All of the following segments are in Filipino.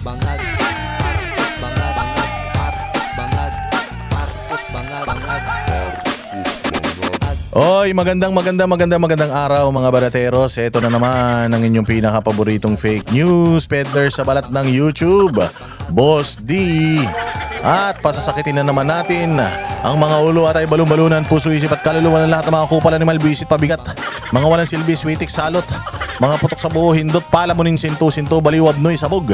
bangag, Oy, magandang araw mga barateros. Ito na naman ang inyong pinaka-paboritong fake news peddler sa balat ng YouTube, Boss D. At pasasakitin na naman natin ang mga ulo at ay balon-balunan, puso, isip at kaluluwa ng lahat ng mga kupal, animal, bisit, pabigat, mga walang silbi, switik, salot, mga putok sa buho, hindot, palamunin, sinto, baliwab, noy, sabog,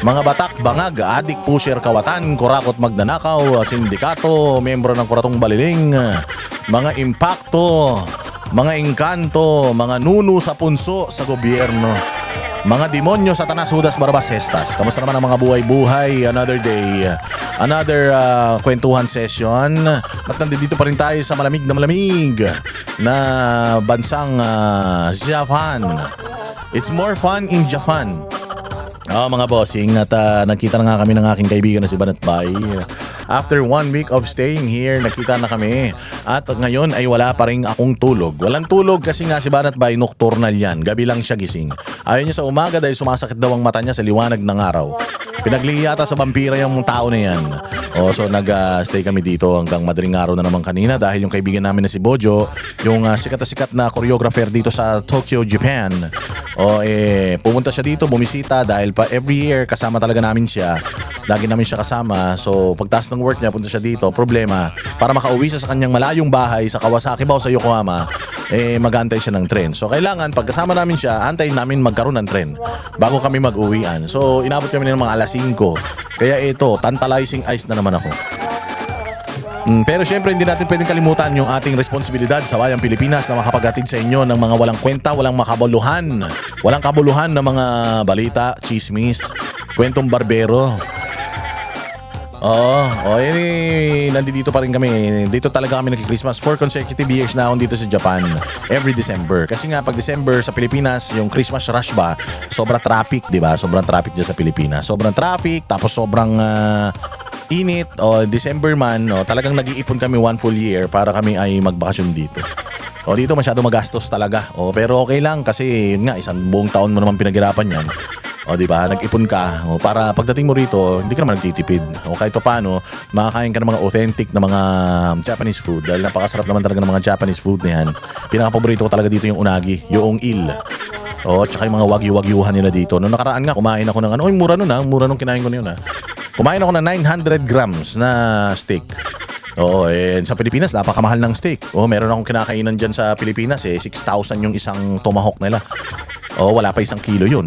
mga batak, bangag, adik, pusher, kawatan, kurakot, magnanakaw, sindikato, membro ng kuratong baliling, mga impakto, mga engkanto, mga nuno sa punso sa gobyerno, mga demonyo, satanas, hudas, barabas, hestas. Kamusta naman ang mga buhay-buhay? Another day, another kwentuhan session. At nandito pa rin tayo sa malamig na bansang Japan. It's more fun in Japan. Mga bossing, at nagkita na nga kami ng aking kaibigan na si Banat Bay. After 1 week of staying here, nakita na kami. At ngayon ay wala pa rin akong tulog. Walang tulog kasi nga si Banat Bay nocturnal yan. Gabi lang siya gising. Ayaw niya sa umaga dahil sumasakit daw ang mata niya sa liwanag ng araw. Pinaglihi yata sa vampira yung tao na yan. So nag-stay kami dito hanggang madaling araw na naman kanina dahil yung kaibigan namin na si Bojo, yung sikat na choreographer dito sa Tokyo, Japan. Pumunta siya dito, bumisita dahil pa every year kasama talaga namin siya. Lagi namin siya kasama. So pagtas ng work niya, punta siya dito. Problema, para makauwi siya sa kanyang malayong bahay sa Kawasaki ba o sa Yokohama, mag-aantay siya ng tren. So kailangan pagkasama namin siya, antayin namin magkaroon ng tren bago kami mag-uwian. So inabot kami ng mga alas 5. Kaya ito, tantalizing eyes na naman ako. Pero syempre hindi natin pwedeng kalimutan yung ating responsibilidad sa bayang Pilipinas na makapaghatid sa inyo ng mga walang kwenta, walang kabuluhan na mga balita, chismis, kwentong barbero. Nandito pa rin kami. Dito talaga kami nagki-Christmas. 4 consecutive years na akong dito sa Japan. Every December. Kasi nga pag December sa Pilipinas, yung Christmas rush ba, sobrang traffic, di ba? Sobrang traffic dyan sa Pilipinas. Sobrang traffic, tapos sobrang init. December man, talagang nag-iipon kami 1 full year para kami ay magbakasyon dito. Dito masyado magastos talaga. Pero okay lang kasi yun nga, isang buong taon mo naman pinaghirapan yan. Di ba? Nag-ipon ka para pagdating mo rito, hindi ka naman nagtitipid. Kahit pa paano, makakain ka ng mga authentic na mga Japanese food dahil napakasarap naman talaga ng mga Japanese food na yan. Pinaka-paborito ko talaga dito yung unagi, yung il. Tsaka yung mga wagyu-wagyuhan nila dito. Noong nakaraan nga, kumain ako ng mura nung kinain ko na yun. Kumain ako ng 900 grams na steak. Sa Pilipinas, napakamahal ng steak. Meron akong kinakainan dyan sa Pilipinas, 6,000 yung isang tomahawk nila. Wala pa 1 kilo yun.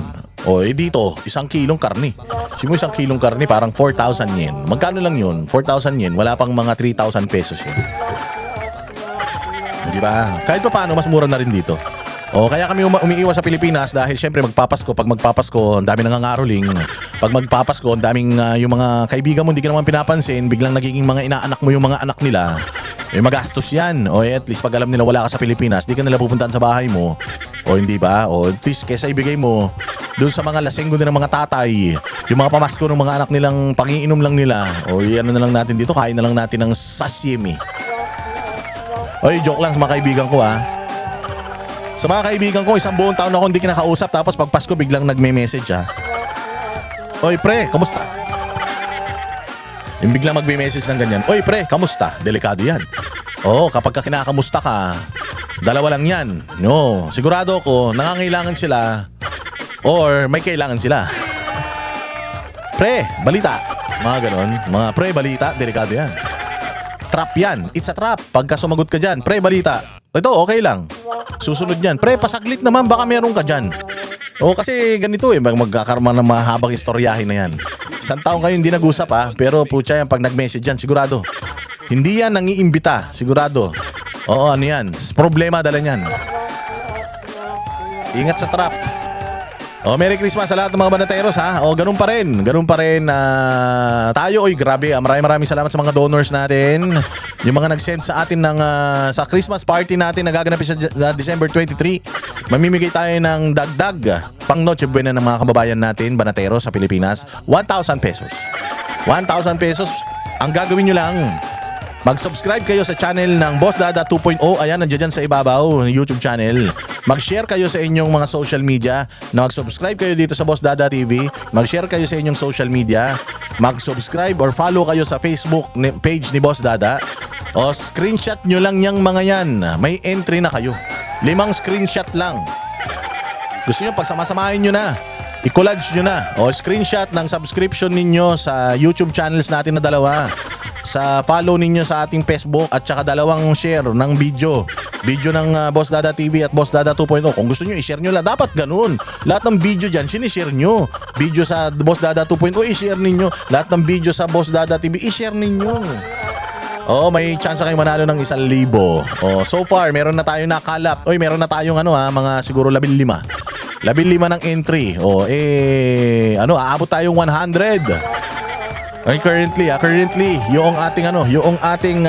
Dito, 1 kilong karni. Simo 1 kilong karni, parang 4,000 yen. Magkano lang yun? 4,000 yen. Wala pang mga 3,000 pesos yun. Di ba? Kahit pa paano, mas mura na rin dito. Kaya kami umiiwas sa Pilipinas dahil syempre pag magpapasko, ang dami nangangaroling. Pag magpapasko, ang daming yung mga kaibigan mo hindi ka naman pinapansin, biglang nagiging mga inaanak mo yung mga anak nila. Magastos yan. At least pag alam nila wala ka sa Pilipinas, di ka nila pupuntahan sa bahay mo. Hindi ba? At least kesa ibigay mo doon sa mga lasenggo ng mga tatay, yung mga pamasko ng mga anak nilang pangiinom lang nila. Ano na lang natin dito, kain na lang natin ng sashimi. Joke lang sa mga kaibigan ko Sa mga kaibigan ko, 1 buong taon ako hindi kinakausap, tapos pag Pasko biglang nagme-message Oy pre, kamusta? Yung biglang magme-message ng ganyan, oy pre, kamusta? Delikado yan. Kapag ka kinakamusta ka, dalawa lang yan. Sigurado ko, nangangailangan sila or may kailangan sila. Pre, balita. Mga ganon. Mga pre, balita, delikado yan. Trap yan. It's a trap. Pagka sumagot ka dyan, pre, balita. Ito, okay lang. Susunod yan. Pre, pasaglit naman, baka meron ka dyan. Kasi ganito magkakaroon ng mahabang istoryahin na yan. 1 taong kayo hindi nag-usap pero putya yan, pag nag-message yan, sigurado. Hindi yan nangiimbita, sigurado. Ano yan, problema dala yan. Ingat sa trap. Merry Christmas sa lahat ng mga banateros ganun pa rin tayo. Grabe, maraming salamat sa mga donors natin. Yung mga nag-send sa atin ng sa Christmas party natin na gaganapin sa December 23. Mamimigay tayo ng dagdag pang Noche Buena ng mga kababayan natin, banateros sa Pilipinas. 1,000 pesos. 1,000 pesos. Ang gagawin nyo lang, mag-subscribe kayo sa channel ng Boss Dada 2.0. Ayan, nandiyan dyan sa ibabaw, YouTube channel. Mag-share kayo sa inyong mga social media, na mag-subscribe kayo dito sa Boss Dada TV, mag-share kayo sa inyong social media, mag-subscribe or follow kayo sa Facebook page ni Boss Dada. O screenshot nyo lang yung mga yan. May entry na kayo. 5 screenshot lang. Gusto nyo pagsama-samahin nyo na, i-collage nyo na. O screenshot ng subscription ninyo sa YouTube channels natin na dalawa. Sa follow ninyo sa ating Facebook at saka 2 share ng video. Video ng Boss Dada TV at Boss Dada 2.0. Kung gusto nyo, i-share nyo lang. Dapat ganun. Lahat ng video dyan, sinishare nyo. Video sa Boss Dada 2.0, i-share ninyo. Lahat ng video sa Boss Dada TV, i-share ninyo. May chance kayong manalo ng 1,000. So far, meron na tayong nakalap. Meron na tayong mga siguro 15. 15 ng entry. Aabot tayong 100. Currently, yung ating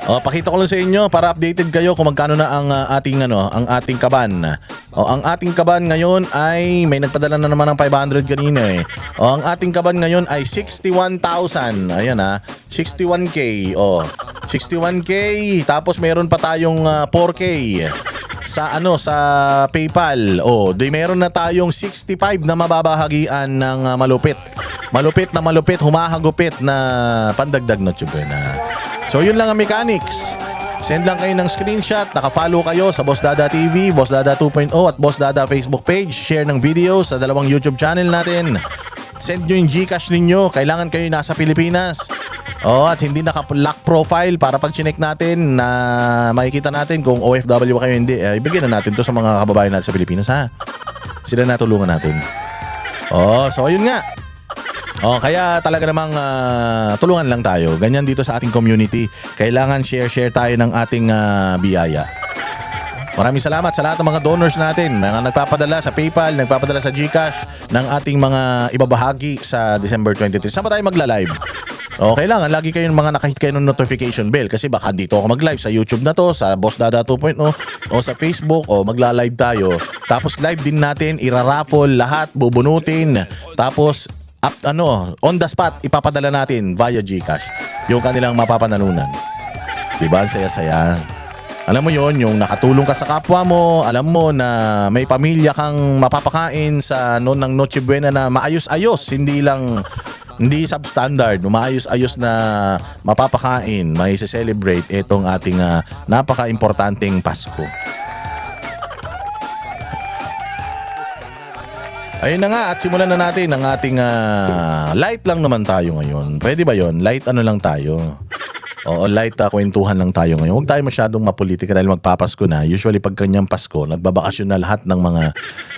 pakita ko lang sa inyo para updated kayo kung magkano na ang ating kaban. Ang ating kaban ngayon ay may nagpadala na naman ng 500 kanina eh. Ang ating kaban ngayon ay 61,000. Ayan 61k. 61k, tapos meron pa tayong 4k sa PayPal. Meron na tayong 65 na mababahagian ng malupit. Malupit, humahagupit na pandagdag na Chubena. So yun lang ang mechanics. Send lang kayo ng screenshot, naka-follow kayo sa Boss Dada TV, Boss Dada 2.0 at Boss Dada Facebook page. Share ng video sa 2 YouTube channel natin. Send nyo yung Gcash ninyo, kailangan kayo nasa Pilipinas. At hindi naka-lock profile para pag chinek natin na makikita natin kung OFW kayo hindi. Ibigyan na natin to sa mga kababayan natin sa Pilipinas ha. Sila natulungan natin. So ayun nga. Kaya talaga namang tulungan lang tayo. Ganyan dito sa ating community. Kailangan share tayo ng ating biyaya. Maraming salamat sa lahat ng mga donors natin. Mga nagpapadala sa PayPal, nagpapadala sa Gcash ng ating mga ibabahagi sa December 23. Saan ba tayo magla-live? Kailangan lagi kayong nakahit kayo ng notification bell kasi baka dito ako mag-live sa YouTube na to, sa Boss Dada 2.0 o sa Facebook magla-live tayo. Tapos live din natin, iraraffle lahat, bubunutin. Tapos on the spot ipapadala natin via GCash yung kanilang mapapanalunan. Diba? Ang saya-saya. Alam mo yon, yung nakatulong ka sa kapwa mo, alam mo na may pamilya kang mapapakain sa ng Noche Buena na maayos-ayos, hindi substandard, maayos-ayos na mapapakain, may celebrate itong ating napaka-importanteng Pasko. Ayun na nga, at simulan na natin ang ating light lang naman tayo ngayon. Pwede ba yon? Light lang tayo. Light kwentuhan lang tayo ngayon. Huwag tayo masyadong mapolitika dahil magpapasko na. Usually pag kanyang Pasko, nagbabakasyon na lahat ng mga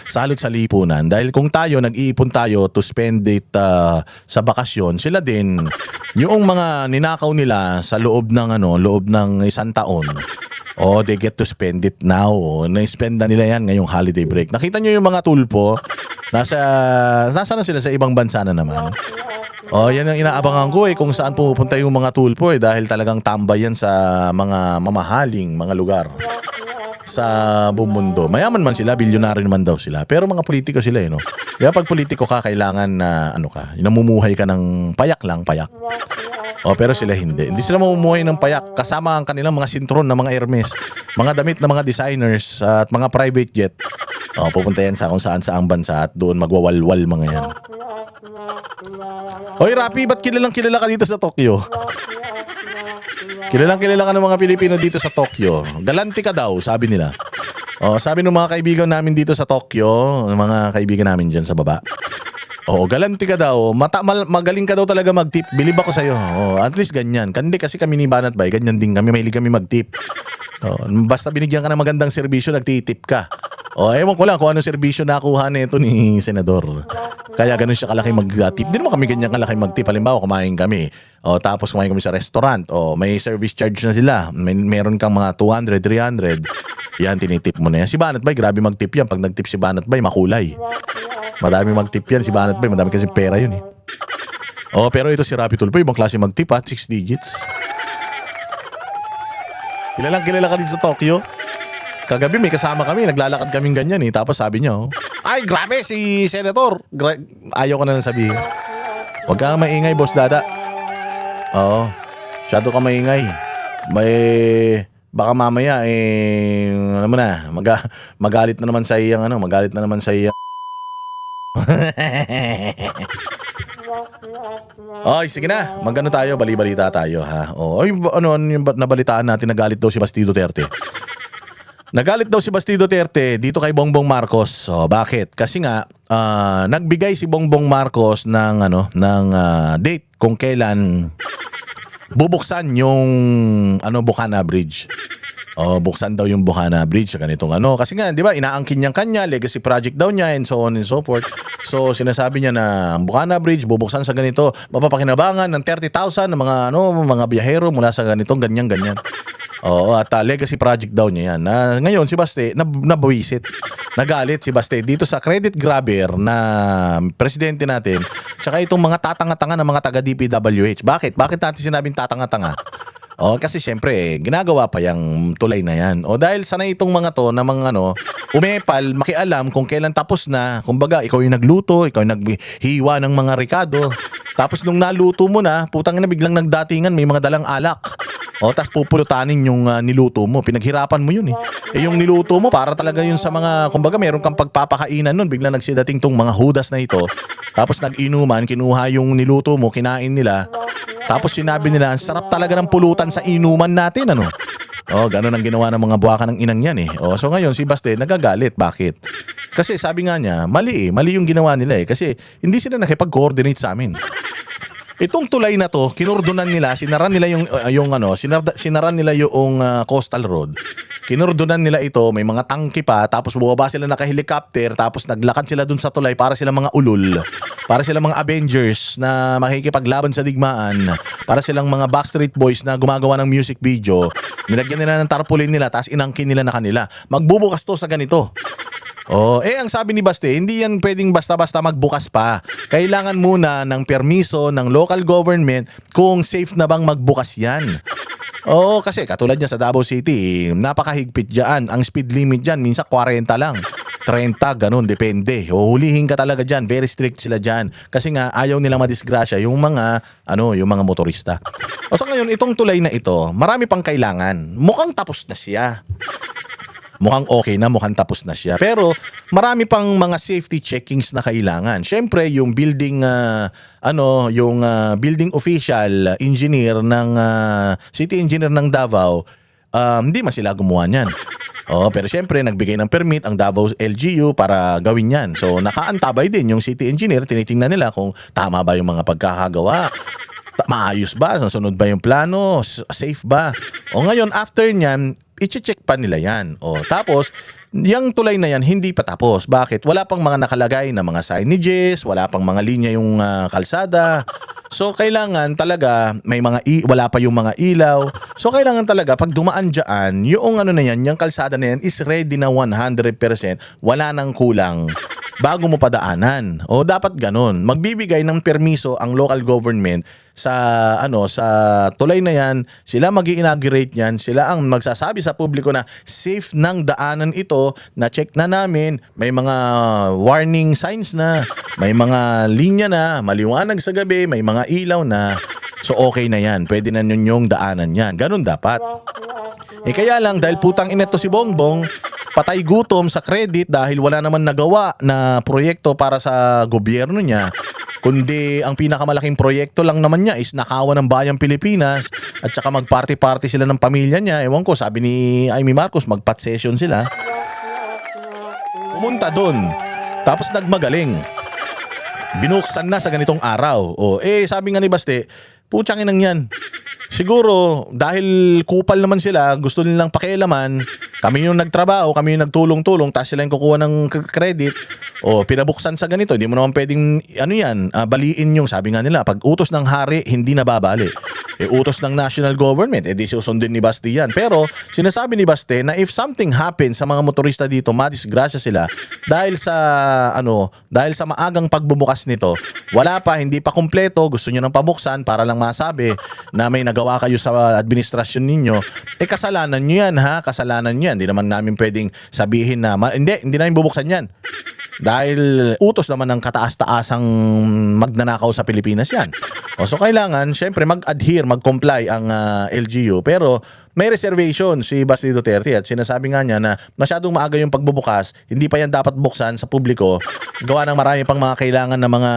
salot sa lipunan. Dahil kung tayo, nag-iipon tayo to spend it sa bakasyon, sila din, yung mga ninakaw nila sa loob ng isang taon, they get to spend it now. Na-spend na nila yan ngayong holiday break. Nakita nyo yung mga tulpo? Nasa na sila sa ibang bansa na naman. Yan ang inaabangan ko kung saan pupunta yung mga tulpo dahil talagang tambay yan sa mga mamahaling mga lugar sa buong mundo. Mayaman man sila, bilyonaryo naman daw sila. Pero mga politiko sila no. Kaya pag politiko ka, kailangan na namumuhay ka ng payak. Pero sila hindi. Hindi sila mamumuhay ng payak kasama ang kanilang mga sintron na mga Hermes, mga damit na mga designers at mga private jet. Pupunta yan sa kung saan saang bansa at doon magwawalwal mga yan. Hoy Rapi, ba't kilalang kilala ka dito sa Tokyo? Kilalang kilala ka ng mga Pilipino dito sa Tokyo. Galante ka daw, sabi nila. Sabi ng mga kaibigan namin dito sa Tokyo, mga kaibigan namin dyan sa baba. Galante ka daw. Magaling ka daw talaga mag-tip. Bilib ako sa'yo. At least ganyan. Kandi kasi kami ni Banat Bay, ganyan din kami. Mahilig kami mag-tip. Basta binigyan ka ng magandang serbisyo, nagtitip ka. Ewan ko lang kung anong serbisyo nakuha nito ni Senador. Kaya ganun siya kalaki mag-tip. Di naman kami ganyan kalaki mag-tip. Halimbawa, kumain kami. Tapos kumain kami sa restaurant. May service charge na sila. Meron kang mga 200, 300. Yan, tinitip mo na yan. Si Banat Bay, grabe mag-tip yan. Pag nag-tip si Banat Bay, makulay. Madami mag-tip yan. Si Banat Bay, madami kasi pera yun pero ito si Rapi Tulpo, ibang klase mag-tip 6 digits. Kilala ka dito sa Tokyo. Kagabi may kasama kami, naglalakad kaming ganyan Tapos sabi niya, ay grabe si Senator. Ayaw ko na lang sabihin. Huwag kang maingay, Boss Dada. Masyado ka maingay. Baka mamaya ano mo na, magalit na naman sa iyang magalit na naman sa iyang Oy, sige na. Magano tayo, bali-balita tayo ha. Oh, ay ano yung nabalitaan natin, nagalit daw si Basti Duterte. Nagalit daw si Basti Duterte dito kay Bongbong Marcos. So, bakit? Kasi nga nagbigay si Bongbong Marcos ng date kung kailan bubuksan yung Bukana Bridge. Buksan daw yung Bukana Bridge sa ganitong kasi nga 'di ba inaangkin niyang kanya legacy project daw niya and so on and so forth. So sinasabi niya na ang Bukana Bridge bubuksan sa ganito, mapapakinabangan ng 30,000 ng mga biyahero mula sa ganitong ganyan. At legacy project daw niya yan. Ngayon si Baste nabawisit. Nagalit si Baste dito sa credit grabber na presidente natin. Tsaka itong mga tatanga-tanga ng mga taga DPWH. Bakit? Bakit natin sinabing tatanga-tanga? Kasi syempre ginagawa pa yung tulay na yan. Dahil sanay itong mga to na mga umepal, makialam kung kailan tapos na. Kumbaga, ikaw yung nagluto, ikaw yung naghiwa ng mga rikado. Tapos nung naluto mo na, putang ina biglang nagdatingan, may mga dalang alak. Tas pupulutanin yung niluto mo. Pinaghirapan mo yun eh. Yung niluto mo para talaga yun sa mga, kumbaga meron kang pagpapakainan nun. Biglang nagsidating tong mga hudas na ito. Tapos nag-inuman, kinuha yung niluto mo, kinain nila. Tapos sinabi nila, ang sarap talaga ng pulutan sa inuman natin, ganun ang ginawa ng mga buwaka ng inang yan eh. So ngayon si Baste nagagalit. Bakit? Kasi sabi nga niya, mali yung ginawa nila eh. Kasi hindi sila nakipag-coordinate sa amin. Itong tulay na to, kinordonan nila, sinaran nila sinaran nila yung coastal road. Kinordonan nila ito, may mga tangke pa, tapos bumaba sila naka-helicopter, tapos naglakad sila dun sa tulay para sila mga ulol, para sila mga Avengers na makikipaglaban sa digmaan, para silang mga Backstreet Boys na gumagawa ng music video. Nilagyan nila ng tarpaulin nila, tapos inangkin nila na kanila. Magbubukas to sa ganito. Ang sabi ni Baste, hindi yan pwedeng basta-basta magbukas pa. Kailangan muna ng permiso ng local government kung safe na bang magbukas yan. Kasi katulad niya sa Davao City, napakahigpit dyan. Ang speed limit dyan, minsan 40 lang. 30, ganun, depende. Hulihin ka talaga dyan. Very strict sila dyan. Kasi nga, ayaw nilang madisgrasya yung mga motorista. So ngayon, itong tulay na ito, marami pang kailangan. Mukhang tapos na siya. Mukhang okay na, mukhang tapos na siya. Pero marami pang mga safety checkings na kailangan. Syempre, yung building building official engineer ng city engineer ng Davao, hindi man sila gumawa niyan. Pero syempre, nagbigay ng permit ang Davao LGU para gawin yan. So, nakaantabay din yung city engineer. Tinitingnan nila kung tama ba yung mga pagkakagawa. Maayos ba? Nasunod ba yung plano? Safe ba? Ngayon, after nyan, i-check pa nila yan. Tapos, yung tulay na yan, hindi pa tapos. Bakit? Wala pang mga nakalagay na mga signages, wala pang mga linya yung kalsada. So, kailangan talaga, wala pa yung mga ilaw. So, kailangan talaga, pag dumaan dyan, yung yung kalsada na yan is ready na 100%. Wala nang kulang bago mo padaanan. Dapat ganun. Magbibigay ng permiso ang local government sa tulay na yan, sila magi-inaugurate niyan, sila ang magsasabi sa publiko na safe ng daanan ito, na check na namin, may mga warning signs na, may mga linya na, maliwanag sa gabi, may mga ilaw na. So okay na yan, pwede na yung daanan yan. Ganun dapat. Kaya lang, dahil putang ina to si Bongbong, patay gutom sa credit dahil wala naman nagawa na proyekto para sa gobyerno niya. Kundi ang pinakamalaking proyekto lang naman niya is nakawan ng bayang Pilipinas at saka mag-party-party sila ng pamilya niya. Ewan ko, sabi ni Amy Marcos, mag-pot session sila. Pumunta dun. Tapos nagmagaling. Binuksan na sa ganitong araw. Sabi nga ni Baste, putsang inang yan. Siguro, dahil kupal naman sila, gusto nilang pakialaman, kami yung nagtrabaho, kami yung nagtulong-tulong, tapos sila yung kukuha ng credit, pinabuksan sa ganito. Hindi mo naman pwedeng, baliin yung, sabi nga nila, pag utos ng hari, hindi nababali. Utos ng national government, di susundin ni Baste yan. Pero, sinasabi ni Baste na if something happens sa mga motorista dito, madisgrasya sila, dahil sa maagang pagbubukas nito, wala pa, hindi pa kumpleto, gusto nyo nang pabuksan para lang masabi na may nagawa kayo sa administrasyon ninyo, kasalanan nyo yan ha, kasalanan nyo yan. Hindi naman namin pwedeng sabihin na, hindi namin bubuksan yan. Dahil utos naman ng kataas-taasang magnanakaw sa Pilipinas yan. So kailangan, syempre, mag-adhere, mag-comply ang LGU. Pero may reservation si Basti Duterte at sinasabi nga niya na masyadong maaga yung pagbubukas, hindi pa yan dapat buksan sa publiko. Gawa ng marami pang mga kailangan na mga,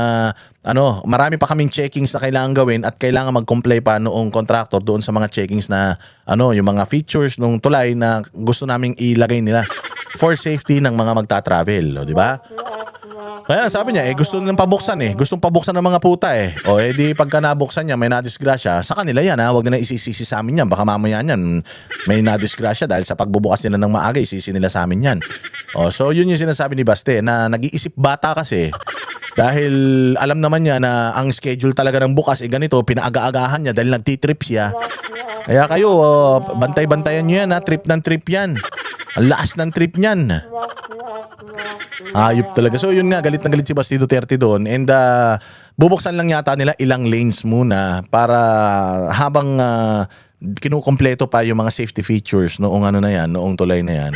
marami pa kaming checkings na kailangan gawin at kailangan mag-comply pa noong contractor doon sa mga checkings na, yung mga features nung tulay na gusto naming ilagay nila for safety ng mga magta-travel, di ba? Kaya sabi niya, gusto nilang pabuksan Gustong pabuksan ng mga puta di pagka nabuksan niya, may nadisgrasya, sa kanila yan Huwag nila isisisi sa amin yan. Baka mamaya yan, may nadisgrasya dahil sa pagbubukas nila ng maaga, isisi nila sa amin yan. So yun yung sinasabi ni Baste, na nag-iisip bata kasi. Dahil alam naman niya na ang schedule talaga ng bukas ganito, pinaaga-agahan niya dahil nagtitrip siya. Kaya kayo, bantay-bantayan niyo yan trip ng trip yan. Ang lakas ng trip niyan. Ayop talaga. So yun nga, galit na galit si Basti Duterte doon. And bubuksan lang yata nila ilang lanes muna para habang kinukumpleto pa yung mga safety features noong noong tulay na yan.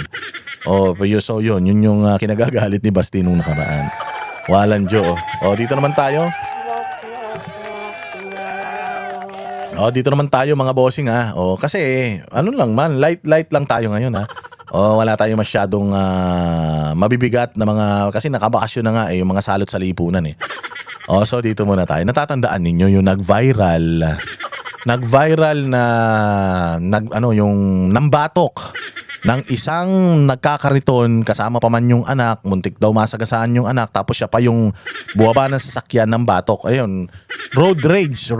So yun yung kinagagalit ni Basti nung nakaraan. Walang Diyo. Dito naman tayo. Dito naman tayo mga bossing kasi lang man, light lang tayo ngayon wala tayong masyadong mabibigat na mga, kasi nakabakasyon na nga yung mga salot sa lipunan So dito muna tayo. Natatandaan ninyo yung nag-viral na yung nambatok ng isang nagkakariton kasama pa man yung anak, muntik daw masagasaan yung anak, tapos siya pa yung buwaba ng sasakyan ng batok. Ayun, road rage.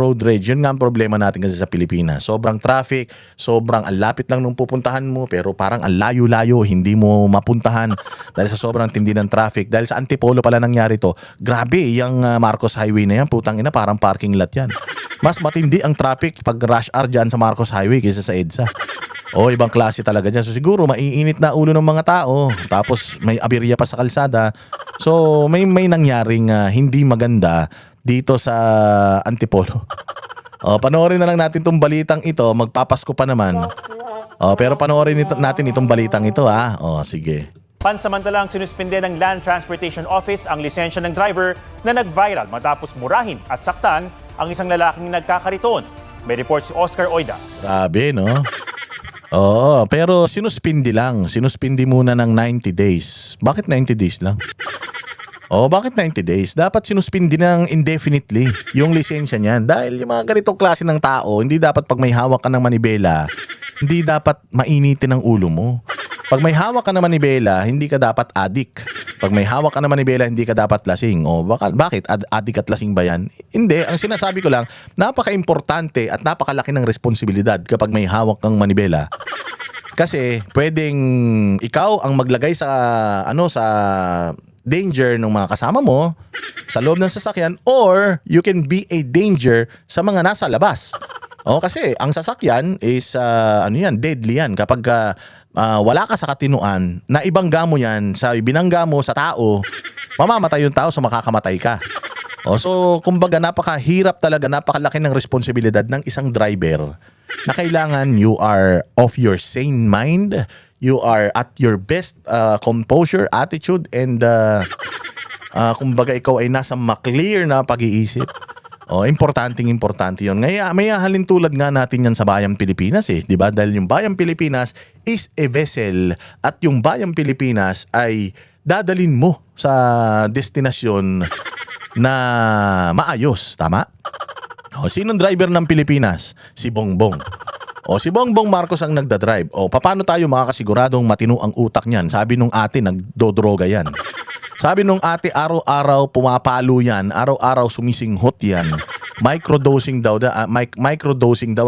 Yun nga ang problema natin kasi sa Pilipinas. Sobrang traffic, sobrang ang lapit lang nung pupuntahan mo, pero parang ang layo-layo, hindi mo mapuntahan dahil sa sobrang tindi ng traffic. Dahil sa Antipolo pala nangyari to. Grabe, yung Marcos Highway na yan, putang ina, parang parking lot yan. Mas matindi ang traffic pag rush hour dyan sa Marcos Highway kaysa sa EDSA. Ibang klase talaga dyan. So siguro maiinit na ulo ng mga tao. Tapos may aberya pa sa kalsada. So may nangyaring hindi maganda dito sa Antipolo. Panoorin na lang natin itong balitang ito. Magpapasko pa naman. Pero panoorin natin itong balitang ito sige. Pansamantalang sinuspinde ng Land Transportation Office ang lisensya ng driver na nag-viral matapos murahin at saktan ang isang lalaking nagkakariton. May report si Oscar Oida. Grabe, no? Pero sinuspindi lang. Sinuspindi muna ng 90 days. Bakit 90 days lang? Bakit 90 days? Dapat sinuspindi ng indefinitely yung lisensya niyan. Dahil yung mga ganitong klase ng tao, hindi dapat pag may hawak ka ng manibela, hindi dapat mainitin ang ulo mo. Pag may hawak ka ng manibela, hindi ka dapat adik. Pag may hawak ka ng manibela, hindi ka dapat lasing. Bakit? Adik at lasing ba yan? Hindi. Ang sinasabi ko lang, napaka-importante at napakalaki ng responsibilidad kapag may hawak kang manibela. Kasi pwedeng ikaw ang maglagay sa sa danger ng mga kasama mo sa loob ng sasakyan, or you can be a danger sa mga nasa labas. Kasi ang sasakyan is deadly yan kapag wala ka sa katinuan na ibangga mo yan, binangga mo sa tao, mamamatay yung tao, so makakamatay ka. So kumbaga napakahirap talaga, napakalaki ng responsibilidad ng isang driver na kailangan you are of your sane mind, you are at your best composure, attitude, and kumbaga ikaw ay nasa ma-clear na pag-iisip. Importante yun. Ngayon, may halin tulad nga natin yan sa Bayang Pilipinas di ba? Dahil yung Bayang Pilipinas is a vessel at yung Bayang Pilipinas ay dadalin mo sa destinasyon na maayos, tama? Sinong driver ng Pilipinas? Si Bongbong. Si Bongbong Marcos ang nagdadrive. Paano tayo makakasiguradong matino ang utak niyan? Sabi nung ate, nagdodroga yan. Sabi nung ate, araw-araw pumapalo yan, araw-araw sumisinghot yan. Microdosing daw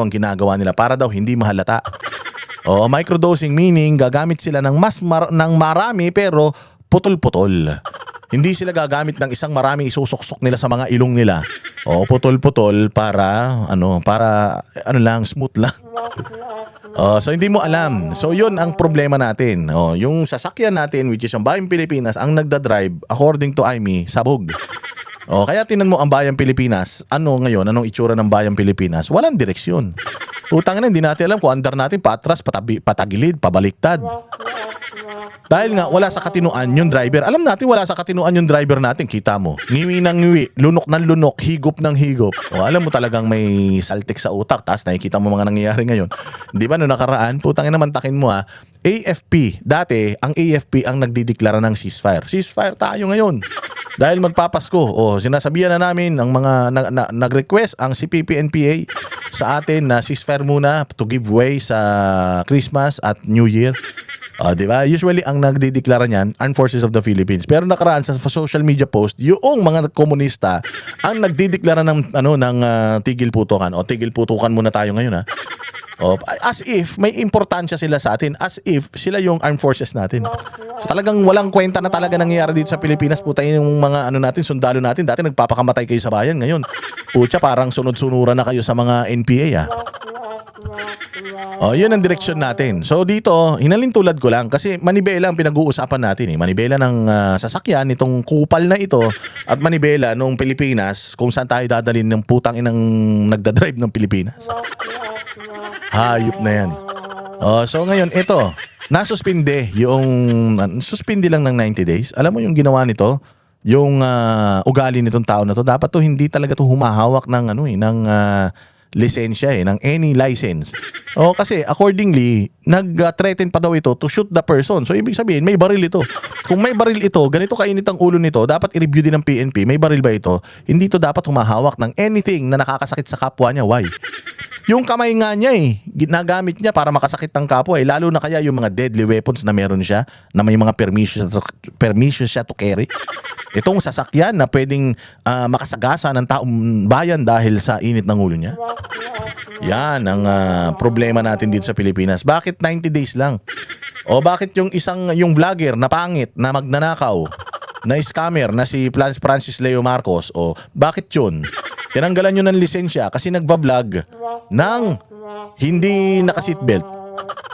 ang ginagawa nila para daw hindi mahalata. Microdosing meaning gagamit sila ng ng marami pero putol-putol. Hindi sila gagamit ng isang maraming isusuksok nila sa mga ilong nila. Putol-putol para lang, smooth lang. So hindi mo alam. So yun ang problema natin. Yung sasakyan natin, which is ang Bayang Pilipinas, ang nagdadrive, according to Amy, sabog. Kaya tinan mo ang Bayang Pilipinas. Anong itsura ng Bayang Pilipinas? Walang direksyon. Utang na, hindi natin alam kung andar natin patras, patagilid, pabaliktad. Dahil nga wala sa katinuan yung driver. Alam natin wala sa katinuan yung driver natin. Kita mo. Ngiwi ng ngiwi, lunok ng lunok, higop ng higop. O alam mo talagang may saltik sa utak. Tapos nakikita mo mga nangyayari ngayon. Di ba no nakaraan? Putangin naman takin mo ha. AFP. Dati, ang AFP ang nagdideklara ng ceasefire. Ceasefire tayo ngayon. Dahil magpapasko. O sinasabihan na namin ang mga nag-request ang CPP-NPA sa atin na ceasefire muna to give way sa Christmas at New Year. Di ba? Usually ang nagdideklara niyan Armed Forces of the Philippines. Pero nakaraan sa social media post, yung mga komunista ang nagdideklara ng tigil putukan o tigil putukan muna tayo ngayon ha. As if may importansya sila sa atin, as if sila yung armed forces natin. So talagang walang kwenta na talaga nangyayari dito sa Pilipinas. Puta yung mga natin, sundalo natin, dati nagpapakamatay kayo sa bayan, ngayon pucha parang sunod-sunuran na kayo sa mga NPA yun ang direksyon natin. So dito, hinalintulad ko lang kasi manibela ang pinag-uusapan natin Manibela ng sasakyan nitong kupal na ito at manibela nung Pilipinas kung saan tayo dadalhin ng putang inang nagdadrive ng Pilipinas. Hayop na yan. So ngayon, ito, nasuspinde suspindi lang ng 90 days. Alam mo yung ginawa nito? Yung ugali nitong tao na to, dapat to hindi talaga to humahawak ng lisensya ng any license. Kasi accordingly, nag-threaten pa daw ito to shoot the person. So ibig sabihin, may baril ito. Kung may baril ito, ganito kainit ang ulo nito, dapat i-review din ng PNP, may baril ba ito? Hindi to dapat humahawak ng anything na nakakasakit sa kapwa niya. Why? Yung kamay nga niya ginagamit niya para makasakit ng kapwa lalo na kaya yung mga deadly weapons na meron siya, na may mga permission siya to carry. Itong sasakyan na pwedeng makasagasa ng taong bayan dahil sa init ng ulo niya. Yan ang problema natin dito sa Pilipinas. Bakit 90 days lang? O bakit yung vlogger na pangit, na magnanakaw, na scammer na si Francis Leo Marcos, bakit yun? Tinanggalan nyo ng lisensya kasi nagbablog ng hindi naka-seatbelt.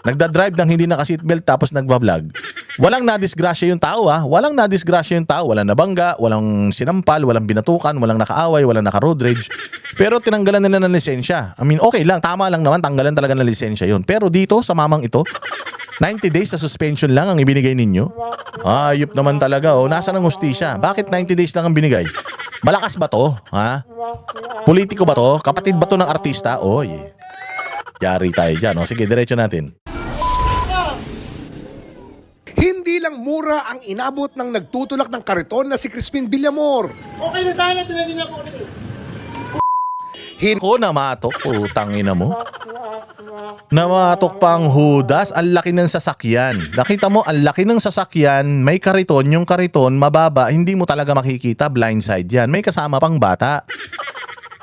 Nagda-drive ng hindi naka-seatbelt tapos nagbablog. Walang nadisgrasya yung tao Walang nadisgrasya yung tao. Walang nabangga, walang sinampal, walang binatukan, walang nakaaway, walang naka-road rage. Pero tinanggalan nila ng lisensya. I mean, okay lang, tama lang naman, tanggalan talaga ng lisensya yun. Pero dito, sa mamang ito, 90 days sa suspension lang ang ibinigay ninyo. Ayop naman talaga Nasaan ang hustisya? Bakit 90 days lang ang binigay? Malakas ba to? Politiko ba to? Kapatid ba to ng artista? Yari tayo dyan. Sige, diretso natin. Hindi lang mura ang inabot ng nagtutulak ng kariton na si Crispin Villamor. Okay na sana, tinagin ako ulit. Ko namatok, putang ina mo. Namatok pang hudas, ang laki ng sasakyan. Nakita mo, ang laki ng sasakyan, may kariton, yung kariton mababa, hindi mo talaga makikita, blindside yan. May kasama pang bata.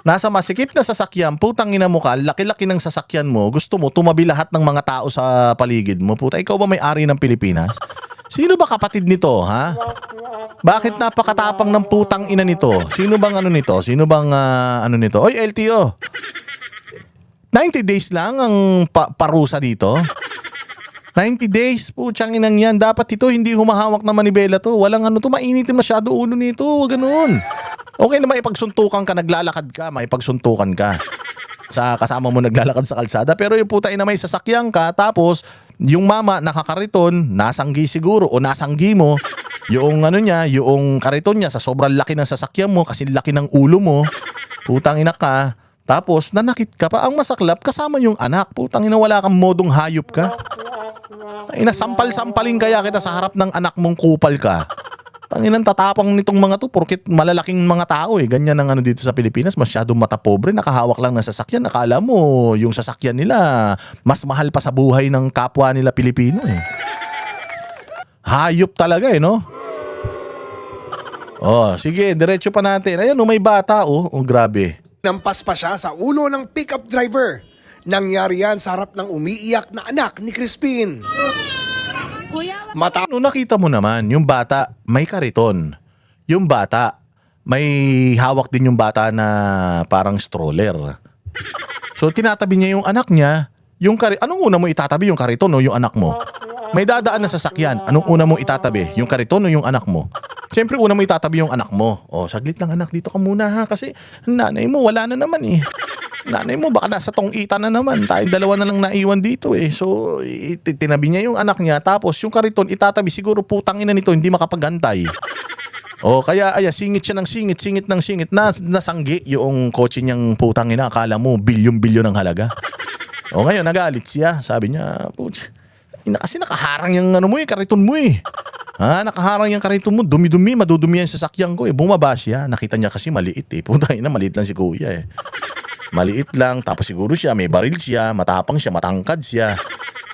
Nasa masikip na sasakyan, putang ina mo ka, laki-laki ng sasakyan mo, gusto mo tumabi lahat ng mga tao sa paligid mo. Puta, ikaw ba may-ari ng Pilipinas? Sino ba kapatid nito, ha? Bakit napakatapang ng putang ina nito? Sino bang nito? Sino bang nito? Oy, LTO. 90 days lang ang parusa dito. 90 days, putsang inang yan. Dapat ito hindi humahawak na manibela to. Walang mainitin masyado ulo nito. Huwag ganun. Okay na maipagsuntukan ka, naglalakad ka, maipagsuntukan ka. Sa kasama mo naglalakad sa kalsada. Pero yung puta ina may sasakyan ka, tapos yung mama nakakariton, nasanggi siguro o nasanggi mo, yung yung kariton niya sa sobrang laki ng sasakyan mo kasi laki ng ulo mo, putang ina ka, tapos nanakit ka pa. Ang masaklap, kasama yung anak, putang ina wala kang modong hayop ka. Sampal-sampalin kaya kita sa harap ng anak mong kupal ka. Tanginang tatapang nitong mga to porkit malalaking mga tao Ganyan ang dito sa Pilipinas, masyadong mata pobre, nakahawak lang ng sasakyan. Nakala mo yung sasakyan nila mas mahal pa sa buhay ng kapwa nila Pilipino Hayop talaga no? Sige, diretso pa natin. Ayan may bata grabe. Nampas pa siya sa ulo ng pickup driver. Nangyari yan sa harap ng umiiyak na anak ni Crispin. Nakita mo naman, yung bata may kariton. Yung bata, may hawak din yung bata na parang stroller. So tinatabi niya yung anak niya. Anong una mo itatabi, yung kariton o yung anak mo? May dadaan na sasakyan. Anong una mo itatabi, yung kariton o yung anak mo? Siyempre una mo itatabi yung anak mo. Saglit lang anak, dito ka muna ha. Kasi nanay mo wala na naman Nanay mo baka nasa tong-ita na naman. Tayong dalawa na lang naiwan dito eh. So, tinabi niya yung anak niya. Tapos yung kariton itatabi. Siguro putang ina nito hindi makapagantay. O kaya singit siya ng singit ng singit. Nasanggi yung kotse niyang putang ina. Akala mo bilyon-bilyon ang halaga. O ngayon nagalit siya. Sabi niya, putz, kasi nakaharang yung ano mo eh, kariton mo eh. Ha, nakaharang yung kariton mo, dumi-dumi, madudumi yan sa sasakyan ko eh. Bumaba siya, nakita niya kasi maliit eh. Putang ina, maliit lang si kuya eh. Maliit lang, tapos siguro siya, may baril siya, matapang siya, matangkad siya.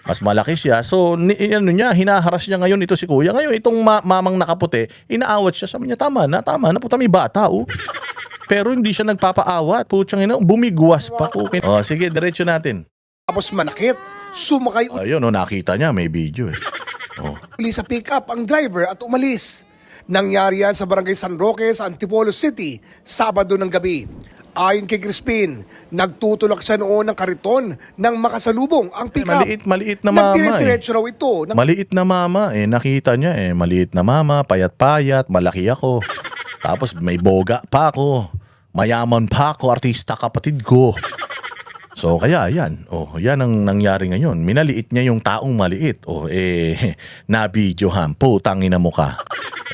Mas malaki siya. So, hinaharas niya ngayon ito si kuya. Ngayon, itong mamang nakaputi, inaawat siya. Sabi niya, tama na, puta, may bata oh. Pero hindi siya nagpapaawat. Putsang ina, bumigwas pa po. O, sige, diretso natin. Tapos manakit, sumakay Ayun, nakita niya, may video eh. Oh. uli sa pick-up ang driver at umalis. Nangyari yan sa Barangay San Roque sa Antipolo City, Sabado ng gabi. Ayon kay Crispin, nagtutulak siya noon ng kariton nang makasalubong ang pick-up. Maliit na mama Nagdire-diretso raw ito. Maliit na mama eh, nakita niya eh, maliit na mama, payat-payat, malaki ako. Tapos may boga pa ako, mayaman pa ako, artista kapatid ko. So kaya yan, yan ang nangyari ngayon. Minaliit niya yung taong maliit. Nabidyohan, putang ina mo ka.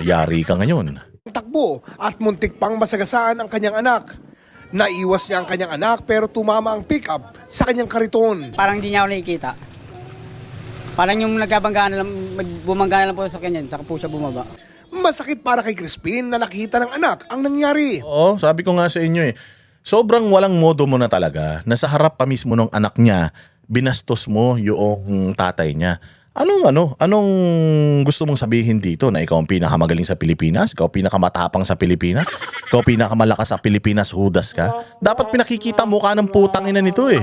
Yari ka ngayon. Takbo at muntik pang masagasaan ang kanyang anak. Naiwas niya ang kanyang anak pero tumama ang pick-up sa kanyang kariton. Parang hindi niya ako nakikita. Parang yung nagkabanggaan na lang, bumangga na lang po sa kanya, saka po siya bumaba. Masakit para kay Crispin na nakita ng anak ang nangyari. Oo, sabi ko nga sa inyo eh. Sobrang walang modo mo na talaga na sa harap pa mismo ng anak niya, binastos mo yung tatay niya. Anong gusto mong sabihin dito? Na ikaw ang pinakamagaling sa Pilipinas? Ikaw ang pinakamatapang sa Pilipinas? Ikaw ang pinakamalakas sa Pilipinas, hudas ka? Dapat pinakikita mukha ng putang ina nito eh.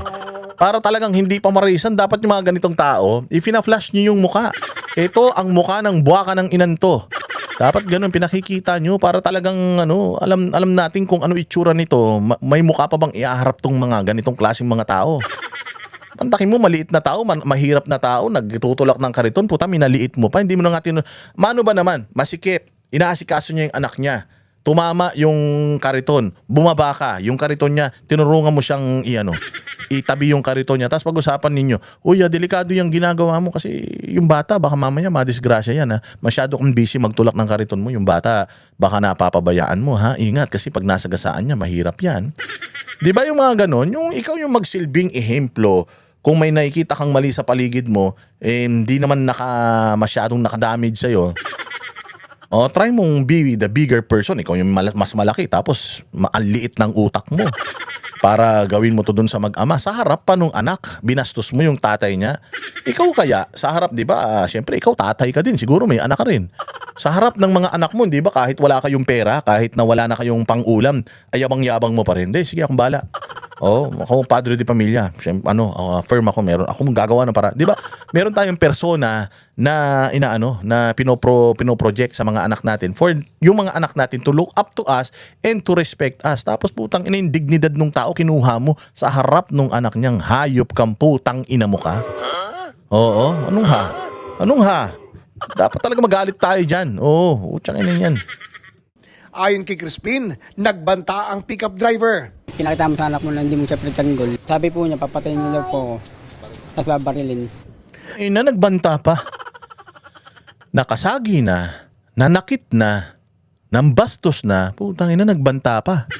Para talagang hindi pa marisan, dapat yung mga ganitong tao, ifina-flash niyo yung mukha. Ito ang mukha ng buwaka ng inanto. Dapat ganun pinakikita nyo para talagang alam natin kung ano itsura nito. May mukha pa bang iaharap tong mga ganitong klaseng mga tao? Pantakin mo, maliit na tao, mahirap na tao, nagtutulak ng kariton, puta, minaliit mo pa. Hindi mo na nga Mano ba naman? Masikip. Inaasikaso niya yung anak niya. Tumama yung kariton. Bumaba ka. Yung kariton niya, tinurungan mo siyang itabi yung kariton niya. Tapos pag-usapan ninyo, delikado yung ginagawa mo kasi yung bata, baka mamaya madisgrasya yan ha. Masyado kang busy magtulak ng kariton mo. Yung bata, baka napapabayaan mo ha. Ingat kasi pag nasagasaan niya, mahirap yan. Di ba yung mga ganon? Yung ikaw yung magsilbing ehemplo. Kung may nakikita kang mali sa paligid mo, hindi naman masyadong nakadamage sa'yo. Try mong be the bigger person. Ikaw yung mas malaki. Tapos, ang liit ng utak mo. Para gawin mo to dun sa mag-ama. Sa harap pa nung anak, binastos mo yung tatay niya. Ikaw kaya, sa harap, di ba, syempre, ikaw tatay ka din. Siguro may anak ka rin. Sa harap ng mga anak mo, di ba, kahit wala kayong pera, kahit na wala na kayong pang-ulam, ay yabang-yabang mo pa rin. Di, sige, akong bala. Ako padre di pamilya. Siyempre, firm ako, meron. Ako gagawa ng para. Di ba, meron tayong persona na pinoproject sa mga anak natin for yung mga anak natin to look up to us and to respect us. Tapos putang ina yung dignidad nung tao kinuha mo sa harap nung anak niyang hayop kang putang ina mo ka. Oo, anong ha? Dapat talaga magalit tayo dyan. Utsang ina yan. Ayon kay Crispin, nagbanta ang pickup driver. Pinakita mo sa anak mo na hindi mo siya pinatanggol. Sabi po niya, papatayin niya daw po ako. Tapos babarilin. Nagbanta pa. Nakasagi na, nanakit na, nambastos na, putang ina nagbanta pa.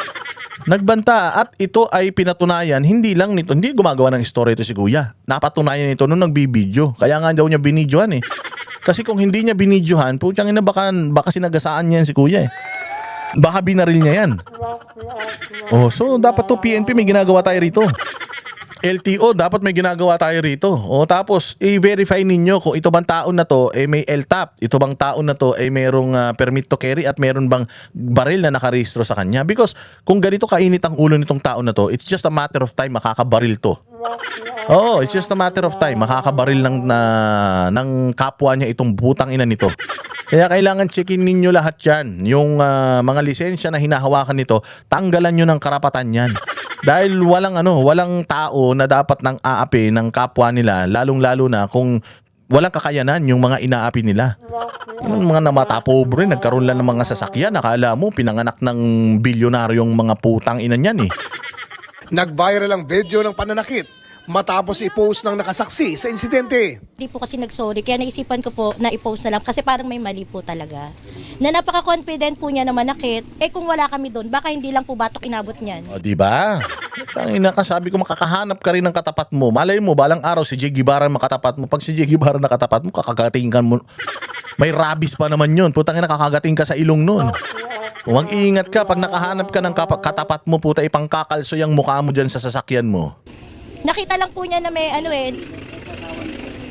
Nagbanta at ito ay pinatunayan, hindi lang nito, hindi gumagawa ng story ito si Kuya. Napatunayan ito nung nagbibideo. Kaya nga daw niya binidyohan eh. Kasi kung hindi niya binidyohan, putang ina baka sinagasaan niya si Kuya eh. Baka binaril niya yan. So dapat to PNP may ginagawa tayo rito. LTO, dapat may ginagawa tayo rito. Tapos, i-verify ninyo kung ito bang taon na to, may LTAP. Ito bang taon na to, merong permit to carry at meron bang baril na nakarehistro sa kanya. Because, kung ganito kainit ang ulo nitong taon na to, it's just a matter of time makakabaril to. It's just a matter of time. Makakabaril ng kapwa niya itong butang ina nito. Kaya kailangan checkin ninyo lahat yan. Yung mga lisensya na hinahawakan nito, tanggalan nyo ng karapatan yan. Dahil walang tao na dapat nang aapi ng kapwa nila, lalong-lalo na kung walang kakayanan yung mga inaapi nila. Yung mga namatapobre, nagkaroon lang ng mga sasakyan, nakala mo pinanganak ng bilyonaryong mga putang ina niyan eh. Nag-viral ang video ng pananakit matapos i-post ng nakasaksi sa insidente. Hindi po kasi nag-sorry, kaya naisipan ko po na i-post na lang kasi parang may mali po talaga. Na napaka-confident po niya na manakit, kung wala kami doon, baka hindi lang po batok inabot niyan. O, di ba? Tangina ka, sabi ko makakahanap ka rin ng katapat mo. Malay mo, balang araw si Jay Guevara makatapat mo. Pag si Jay Guevara nakatapat mo, kakagatingan mo. May rabies pa naman yun. Putang ina, kakagating ka sa ilong nun. Mag-iingat ka pag nakahanap ka ng katapat mo, puta, ipangkakalso yung mukha mo dyan sa sasakyan mo. Nakita lang po niya na may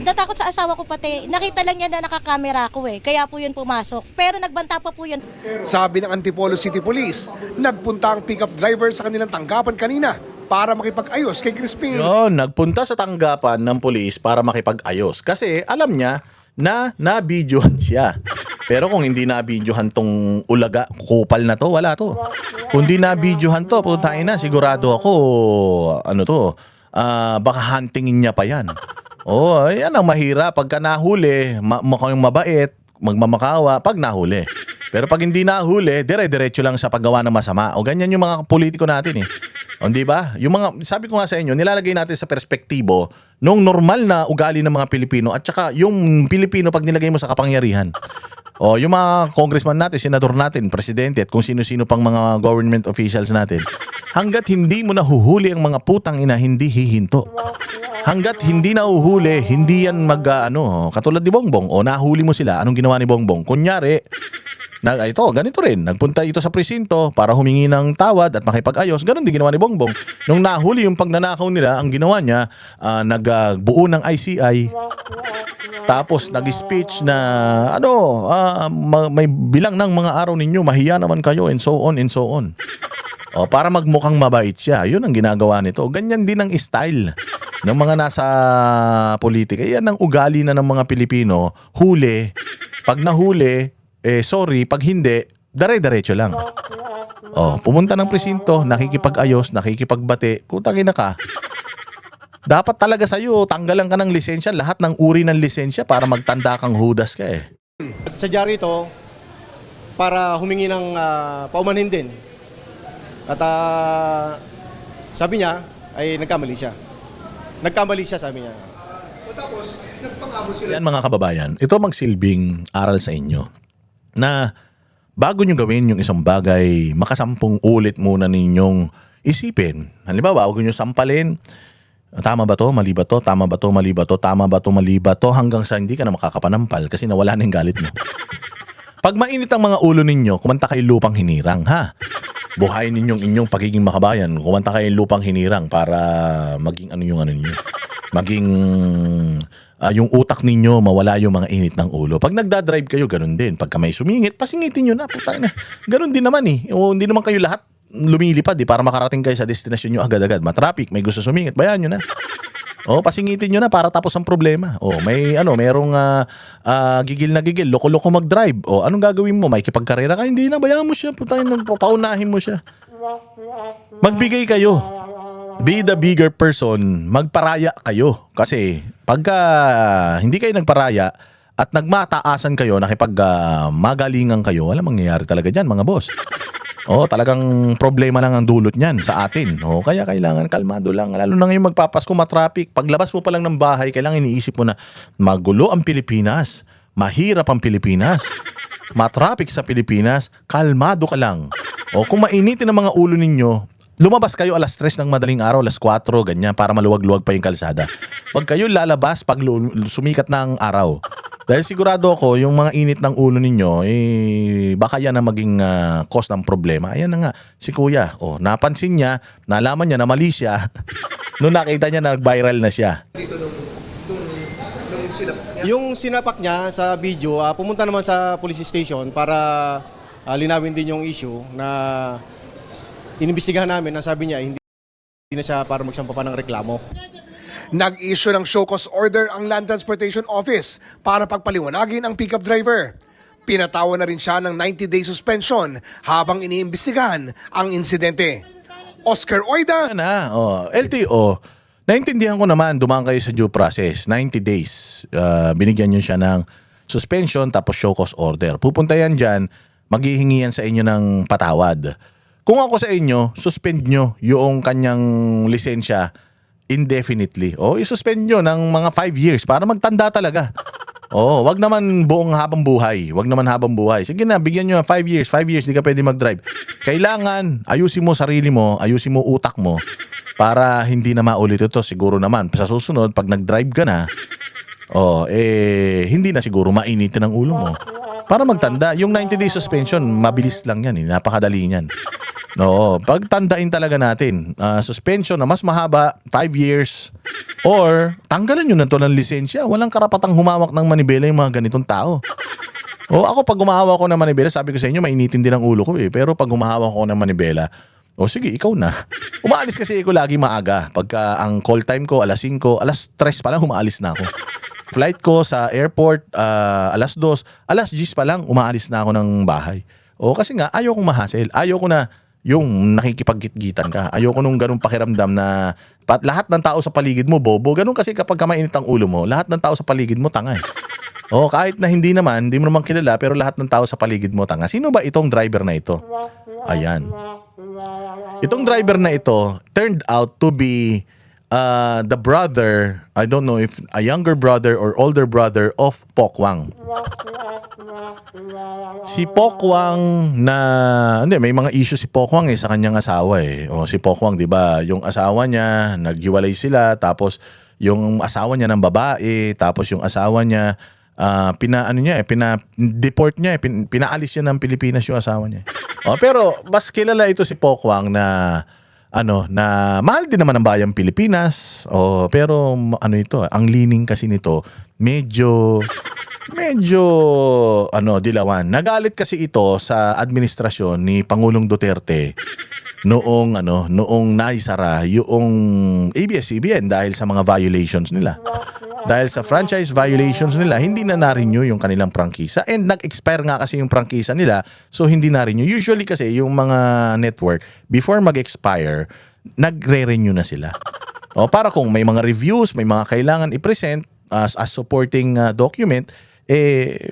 natakot sa asawa ko pati. Nakita lang niya na nakakamera ko kaya po yun pumasok. Pero nagbanta pa po yun. Sabi ng Antipolo City Police, nagpunta ang pickup driver sa kanilang tanggapan kanina para makipag-ayos kay Crispin. Yun, nagpunta sa tanggapan ng pulis para makipag-ayos. Kasi alam niya na nabidyohan siya. Pero kung hindi nabidyohan tong ulaga, kupal na to, wala to. Kung hindi nabidyohan to, puntain na, sigurado ako, baka huntingin niya pa yan. Yan ang mahirap. Pagka nahuli, mukhang mabait, magmamakawa, pag nahuli. Pero pag hindi nahuli, dire-diretso lang sa paggawa ng masama. O ganyan yung mga politiko natin di ba? Yung mga, sabi ko nga sa inyo, nilalagay natin sa perspektibo nung normal na ugali ng mga Pilipino at saka yung Pilipino pag nilagay mo sa kapangyarihan. Yung mga congressman natin, senador natin, presidente at kung sino-sino pang mga government officials natin. Hanggat hindi mo nahuhuli ang mga putang ina, hindi hihinto. Hanggat hindi nahuhuli, hindi yan katulad ni Bongbong. Nahuli mo sila, anong ginawa ni Bongbong? Kunyari, ganito rin. Nagpunta ito sa presinto para humingi ng tawad at makipag-ayos. Ganon din ginawa ni Bongbong. Nung nahuli yung pagnanakaw nila, ang ginawa niya, nagbuo ng ICI. Tapos nag-speech na may bilang ng mga araw ninyo, mahiya naman kayo and so on and so on. Para magmukhang mabait siya. Yun ang ginagawa nito. Ganyan din ang style ng mga nasa politika. Yan ang ugali na ng mga Pilipino. Huli. Pag nahuli, sorry. Pag hindi, dare-diretso lang. Pumunta ng presinto, nakikipag-ayos, nakikipagbati. Kutangin na ka. Dapat talaga sa'yo, tanggalan ka ng lisensya, lahat ng uri ng lisensya para magtanda kang hudas ka Sadya rito para humingi ng paumanhin din. At sabi niya ay nagkamali siya. Nagkamali siya, sabi niya. Tapos, nagpang-abot sila. Yan mga kababayan, ito magsilbing aral sa inyo na bago nyo gawin yung isang bagay, makasampung ulit muna ninyong isipin. Halimbawa, bago nyo sampalin, tama ba to, mali ba to, tama ba to, mali ba to, tama ba to, mali ba to, hanggang sa hindi ka na makakapanampal kasi nawala na yung galit mo. Pag mainit ang mga ulo ninyo, kumanta kayo lupang hinirang, ha? Buhayin ninyong inyong pagiging makabayan, kumanta kayo lupang hinirang para maging maging yung utak ninyo mawala yung mga init ng ulo. Pag nagdadrive kayo, ganun din. Pagka may sumingit, pasingitin nyo na. Putang na. Ganun din naman hindi naman kayo lahat lumilipad para makarating kayo sa destinasyon nyo agad-agad. Matraffic, may gusto sumingit, bayaan nyo na. Pasingitin nyo na para tapos ang problema. Merong gigil na gigil, loko-loko mag-drive. Anong gagawin mo? May kipagkarera ka? Hindi na, bayaan mo siya. Paunahin mo siya. Magbigay kayo. Be the bigger person. Magparaya kayo. Kasi pagka hindi kayo nagparaya at nagmataasan kayo, magalingan kayo, walang mangyayari talaga dyan, mga boss. Talagang problema lang ang dulot niyan sa atin. Kaya kailangan kalmado lang. Lalo na ngayon magpapasko, matraffic. Paglabas mo pa lang ng bahay, kailangan iniisip mo na magulo ang Pilipinas. Mahirap ang Pilipinas. Matraffic sa Pilipinas. Kalmado ka lang. Kung mainitin ang mga ulo ninyo, lumabas kayo alas 3 ng madaling araw, alas 4, ganyan, para maluwag-luwag pa yung kalsada. Huwag kayo lalabas pag sumikat ng araw. Dahil sigurado ako, yung mga init ng ulo ninyo, baka yan na maging cause ng problema. Ayan na nga, si Kuya. Napansin niya, nalaman niya na mali siya. Nung nakita niya na nag-viral na siya. Yung sinapak niya sa video, pumunta naman sa police station para linawin din yung issue na inimbestigahan namin na sabi niya hindi na siya para magsampa pa ng reklamo. Nag-issue ng show cause order ang Land Transportation Office para pagpaliwanagin ang pickup driver. Pinatawan na rin siya ng 90-day suspension habang iniimbestigahan ang insidente. Oscar Oida. LTO, naintindihan ko naman, dumaan kayo sa due process, 90 days. Binigyan nyo siya ng suspension tapos show cause order. Pupunta yan dyan, maghihingi yan sa inyo ng patawad. Kung ako sa inyo, suspend nyo yung kanyang lisensya indefinitely. O, isuspend nyo ng mga 5 years para magtanda talaga. Oo, wag naman buong habang buhay. Wag naman habang buhay. Sige na, bigyan nyo 5 years. 5 years, di ka pwede mag-drive. Kailangan, ayusin mo sarili mo, ayusin mo utak mo para hindi na maulit ito. Siguro naman, sa susunod, pag nag-drive ka na, hindi na siguro mainitin ang ulo mo. Para magtanda, yung 90-day suspension, mabilis lang yan. Napakadali niyan. No, pagtandain talaga natin, suspension na mas mahaba, 5 years, or tanggalan nyo na to ng lisensya. Walang karapatang humawak ng manibela yung mga ganitong tao. O ako, pag humahawak ko ng manibela, sabi ko sa inyo, mainitin din ang ulo ko eh. Pero pag humahawak ko ng manibela, sige, ikaw na. Umaalis kasi ako lagi maaga. Pagka ang call time ko, alas 5, alas 3 pa lang, umaalis na ako. Flight ko sa airport, alas 2, alas 10 pa lang, umaalis na ako ng bahay. Kasi nga, ayaw kong mahasel. Ayaw ko na yung nakikipag-gitgitan ka. Ayoko nung ganung pakiramdam na lahat ng tao sa paligid mo bobo. Ganun kasi kapag mainit ang ulo mo, lahat ng tao sa paligid mo tanga eh. Kahit na hindi mo naman kilala, pero lahat ng tao sa paligid mo tanga. Sino ba itong driver na ito? Ayan. Itong driver na ito turned out to be the brother, I don't know if a younger brother or older brother of Pokwang. Si Pokwang may mga issue si Pokwang sa kanyang asawa eh. Si Pokwang, 'di ba, yung asawa niya, naghiwalay sila, tapos yung asawa niya ng babae, tapos yung asawa niya pina-deport niya, pinaalis niya ng Pilipinas yung asawa niya. Pero mas kilala ito si Pokwang na na mahal din naman ang bayang Pilipinas. Pero ito, ang leaning kasi nito, medyo dilawan. Nagalit kasi ito sa administrasyon ni Pangulong Duterte noong naisara yung ABS-CBN dahil sa mga violations nila. Dahil sa franchise violations nila, hindi na na-renew yung kanilang prangkisa, and nag-expire nga kasi yung prangkisa nila, so hindi na-renew. Usually kasi yung mga network, before mag-expire, nagre-renew na sila. Para kung may mga reviews, may mga kailangan i-present as supporting document,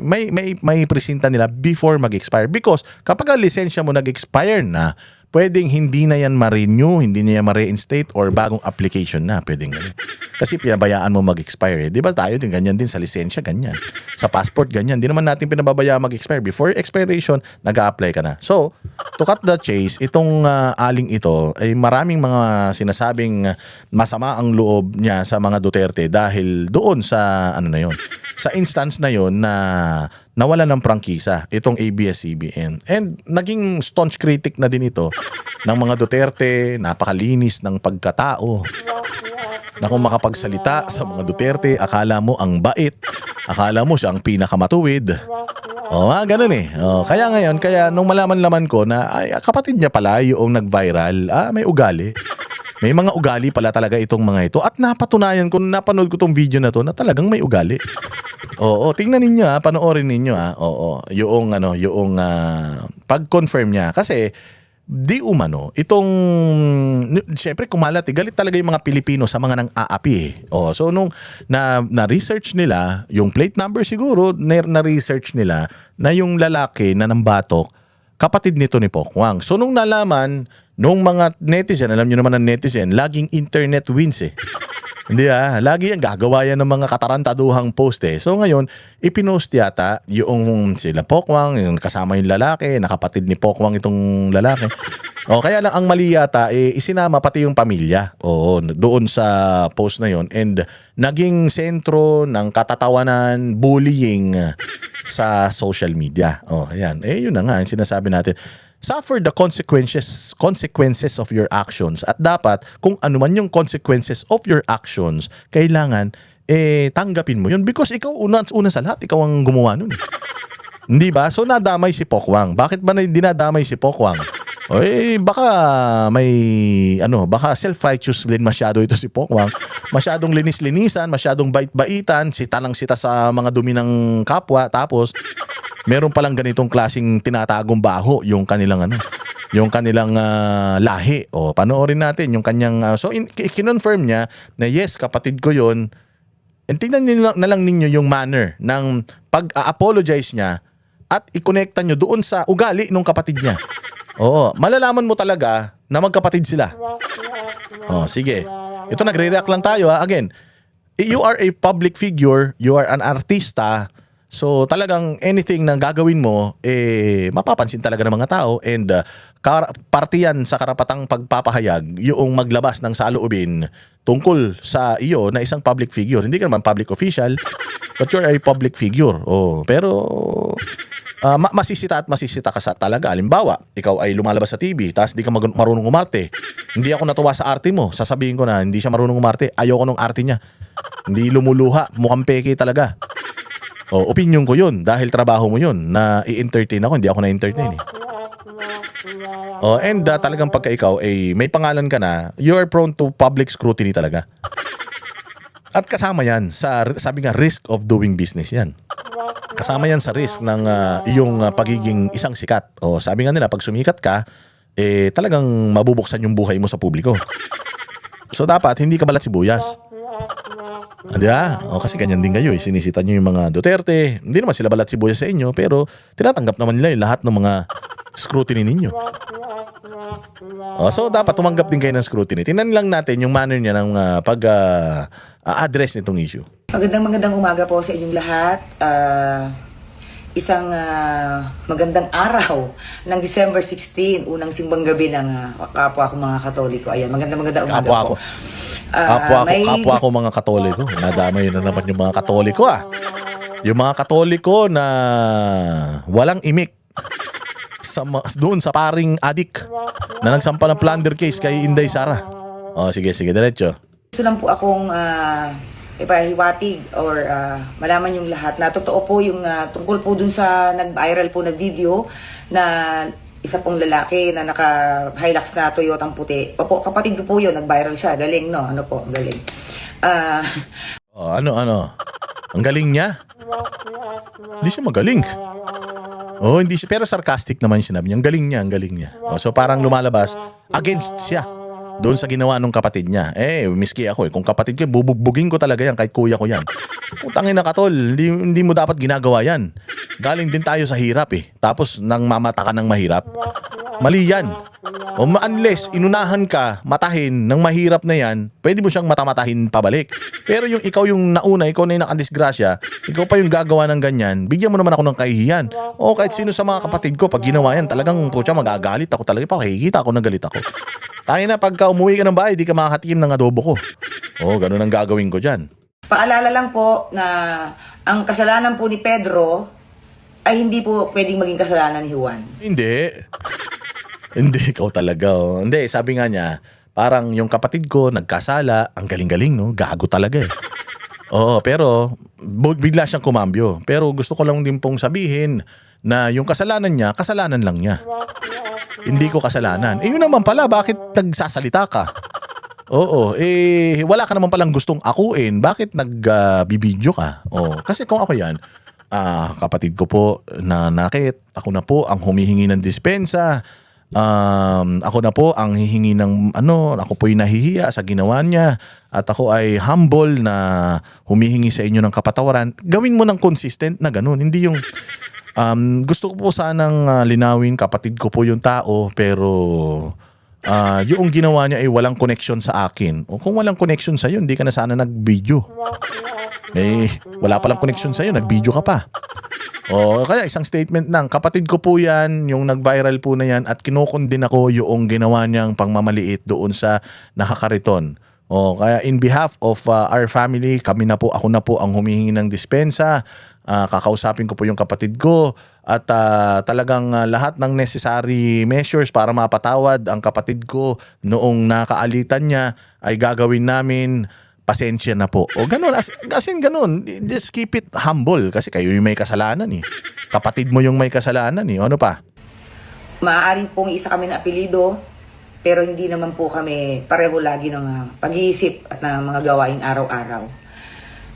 may presenta nila before mag-expire. Because kapag ang lisensya mo nag-expire na, pwedeng hindi na yan ma-renew, hindi na yan ma-reinstate, or bagong application na, pwedeng ganun. Kasi pinabayaan mo mag-expire. Di ba tayo din, ganyan din sa lisensya, ganyan. Sa passport, ganyan. Di naman natin pinababayaan mag-expire. Before expiration, nag-a-apply ka na. So, to cut the chase, itong aling ito, ay maraming mga sinasabing masama ang loob niya sa mga Duterte dahil doon sa, sa instance na yon na nawala ng prangkisa itong ABS-CBN. And naging staunch critic na din ito ng mga Duterte, napakalinis ng pagkatao. Na kung makapagsalita sa mga Duterte, akala mo ang bait, akala mo siya ang pinakamatuwid. Ganun eh. Kaya ngayon, nung malaman-laman ko na kapatid niya pala yung nag-viral, may ugali. May mga ugali pala talaga itong mga ito. At napatunayan ko, napanood ko tong video na to na talagang may ugali. Tingnan ninyo panoorin ninyo yung pag-confirm niya kasi di umano itong syempre kumalat galit talaga yung mga Pilipino sa mga nang-aapi so nung na-research nila yung plate number, siguro na-research nila na yung lalaki na nambatok kapatid nito ni Pokwang. So nung nalaman nung mga netizen, alam niyo naman ang netizen, laging internet wins eh. Hindi lagi yan, gagawa yan ng mga katarantaduhang post eh. So ngayon, ipinost yata yung sila Pokwang, yung kasama yung lalaki, nakapatid ni Pokwang itong lalaki. Kaya lang ang mali yata, isinama pati yung pamilya doon sa post na yon, and naging sentro ng katatawanan, bullying sa social media. Ayan. Yun na nga, yung sinasabi natin. Suffer the consequences of your actions. At dapat, kung ano man yung consequences of your actions, kailangan, tanggapin mo yun. Because ikaw, una sa lahat, ikaw ang gumawa nun. Hindi ba? So, nadamay si Pokwang. Bakit ba dinadamay si Pokwang? Baka baka self-righteous din masyado ito si Pokwang. Masyadong linis-linisan, masyadong bait-baitan, sita lang sita sa mga dumi ng kapwa, tapos meron palang ganitong klaseng tinatagong baho yung kanilang yung kanilang lahi. Panoorin natin yung kanyang kinonfirm niya na yes, kapatid ko yun. And tingnan na lang ninyo yung manner ng pag-apologize niya at i-connecta nyo doon sa ugali ng kapatid niya. Oo, malalaman mo talaga na magkapatid sila. Oh, sige. Ito, nagre-react lang tayo ha. Again, you are a public figure, you are an artista, so talagang anything na gagawin mo, mapapansin talaga ng mga tao, and parte yan sa karapatang pagpapahayag, yung maglabas ng saloobin tungkol sa iyo na isang public figure. Hindi ka naman public official, but you're a public figure. Oh, pero masisita at masisita ka sa talaga. Halimbawa, ikaw ay lumalabas sa TV, tapos di ka marunong umarte. Hindi ako natuwa sa arte mo. Sasabihin ko na hindi siya marunong umarte. Ayoko nung arte niya. Hindi lumuluha. Mukhang peke talaga. O, opinion ko yun. Dahil trabaho mo yun na i-entertain ako. Hindi ako na-entertain eh. O, and talagang pagka ikaw ay may pangalan ka na, you are prone to public scrutiny talaga. At kasama yan sa, sabi nga, risk of doing business yan. Kasama yan sa risk ng iyong pagiging isang sikat. O sabi nga nila, pag sumikat ka, talagang mabubuksan yung buhay mo sa publiko. So dapat, hindi ka balat sibuyas. Di ba? O kasi ganyan din kayo. Sinisita nyo yung mga Duterte. Hindi naman sila balat sibuyas sa inyo, pero tinatanggap naman nila yung lahat ng mga scrutiny ninyo. O, so dapat tumanggap din kayo ng scrutiny. Tingnan lang natin yung manner niya ng pag-address nitong issue. Magandang umaga po sa inyong lahat. Isang magandang araw ng December 16, unang simbang gabi ng kapwa ko mga Katoliko. Ayan, magandang umaga po. Kapwa ko mga Katoliko. Nadamay na naman yung mga Katoliko Yung mga Katoliko na walang imik doon sa paring adik na nagsampa ng plunder case kay Inday Sara. O sige, diretso. Gusto lang po akong ipahiwatig or malaman yung lahat na totoo po yung tungkol po dun sa nag-viral po na video na isa pong lalaki na naka-Hilux na Toyotang puti. Opo, kapatid ko po yun, nag-viral siya. Galing, no? Ano po, galing. Ano? Ang galing niya? Hindi siya magaling. Hindi siya, pero sarcastic naman sinabi niya. Ang galing niya. So parang lumalabas, against siya doon sa ginawa ng kapatid niya. Miski ako kung kapatid ko, bubugbugin ko talaga yan kahit kuya ko yan. Putangin na katol, hindi mo dapat ginagawa yan. Galing din tayo sa hirap Tapos nang mamata ka ng mahirap. Mali yan. Unless inunahan ka, matahin ng mahirap na yan, pwede mo siyang matamatahin pabalik. Pero yung ikaw yung nauna, ikaw na yung nakadisgrasya, ikaw pa yung gagawa ng ganyan, bigyan mo naman ako ng kahihiyan. O kahit sino sa mga kapatid ko, pag ginawa yan, talagang putya, magagalit ako talaga. Pakikita ako ng galit ako. Tayo na, pagka umuwi ka ng bahay, di ka makakatikim ng adobo ko. Ganun ang gagawin ko dyan. Paalala lang po na ang kasalanan po ni Pedro ay hindi po pwedeng maging kasalanan ni Juan. Hindi, ikaw talaga. Hindi, sabi nga niya, parang yung kapatid ko nagkasala, ang galing-galing, no? Gago talaga pero bigla siyang kumambyo. Pero gusto ko lang din pong sabihin na yung kasalanan niya, kasalanan lang niya. Hindi ko kasalanan. Yun naman pala, bakit nagsasalita ka? Wala ka naman palang gustong akuin. Bakit nagbibidyo ka? Kasi kung ako yan, kapatid ko po na nakit, ako na po ang humihingi ng dispensa. Ako na po ang hihingi ng ako po yung nahihiya sa ginawa niya. At ako ay humble na humihingi sa inyo ng kapatawaran. Gawin mo ng consistent na ganun. Hindi yung gusto ko po sanang linawin, kapatid ko po yung tao, pero yung ginawa niya ay walang connection sa akin. O kung walang connection sa'yo, hindi ka na sana nag-video. Wala palang connection sa'yo, nag-video ka pa. Kaya isang statement lang, kapatid ko po yan, yung nag-viral po na yan, at kinukondin ako yung ginawa niyang pangmamaliit doon sa nakakariton. Kaya in behalf of our family, ako na po ang humihingi ng dispensa. Kakausapin ko po yung kapatid ko at talagang lahat ng necessary measures para mapatawad ang kapatid ko noong nakaalitan niya ay gagawin namin. Pasensya na po. Ganun. As in ganun. Just keep it humble kasi kayo yung may kasalanan Kapatid mo yung may kasalanan Ano pa? Maaaring pong isa kami na apelido, pero hindi naman po kami pareho lagi ng pag-iisip at ng mga gawain araw-araw.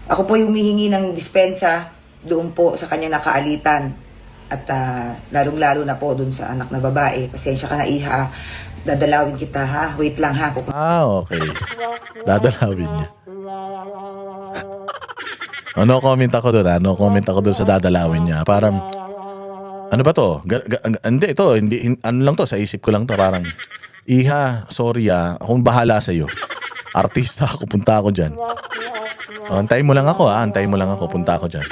Ako po yung humihingi ng dispensa doon po sa kanya nakaalitan at lalong-lalo na po doon sa anak na babae. Pasensya ka na, Iha. Dadalawin kita, ha? Wait lang, ha? Okay. Dadalawin niya. No comment ako doon, No comment ako doon sa dadalawin niya. Parang Ano ba to? Hindi, ito. Ano lang to, sa isip ko lang to. Parang, Iha, sorry akong bahala sa'yo. Artista ako, punta ako dyan. Antayin mo lang ako antayin mo lang ako, punta ako dyan.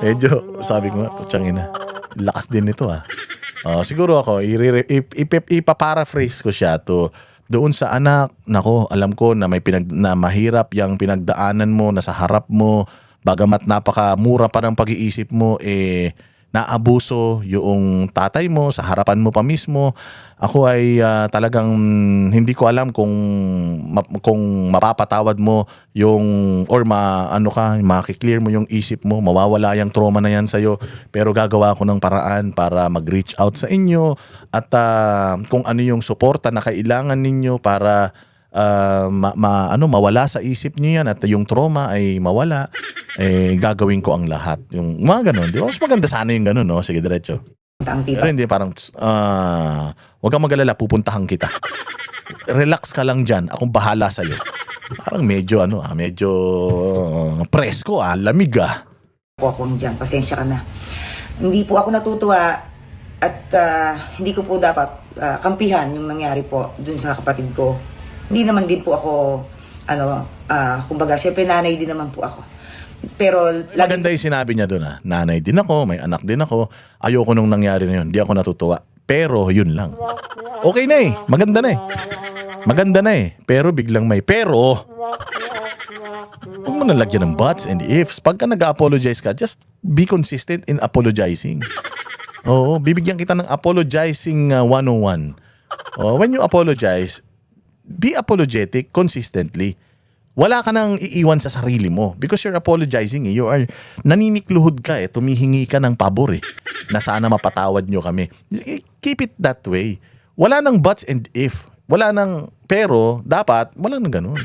Medyo, sabi ko nga, putsangina, lakas din nito siguro ako, ipaparaphrase ko siya to doon sa anak. Nako, alam ko na na mahirap yung pinagdaanan mo, nasa harap mo, bagamat napakamura pa ng pag-iisip mo, naabuso yung tatay mo sa harapan mo pa mismo. Ako ay talagang hindi ko alam kung mapapatawad mo yung or makiklear mo yung isip mo, mawawala yung trauma na yan sa'yo. Pero gagawa ko ng paraan para mag-reach out sa inyo at kung ano yung suporta na kailangan ninyo para mawala sa isip niyo yan at yung trauma ay mawala, gagawin ko ang lahat. Yung mga ganun, di ba? Mas maganda sana yung ganun, no? Sige, diretso. Pero hindi, parang, huwag kang mag-alala, pupuntahan kita. Relax ka lang dyan, akong bahala sa'yo. Parang medyo, presko, lamig Po ako dyan, pasensya ka na. Hindi po ako natutuwa at hindi ko po dapat kampihan yung nangyari po dun sa kapatid ko. Hindi naman din po ako, kumbaga, syempre nanay din naman po ako. Pero maganda yung sinabi niya doon nanay din ako, may anak din ako, ayoko nung nangyari na yun, di ako natutuwa. Pero yun lang. Okay na maganda na pero biglang may pero. Huwag mo nalagyan ng buts and ifs. Pagka nag-apologize ka, just be consistent in apologizing. Oo, bibigyan kita ng apologizing 101. When you apologize, be apologetic consistently. Wala ka nang iiwan sa sarili mo because you're apologizing. You are naninikluhod ka tumihingi ka ng pabor na sana mapatawad nyo kami. Keep it that way. Wala nang buts and if. Wala nang pero, dapat wala nang ganun.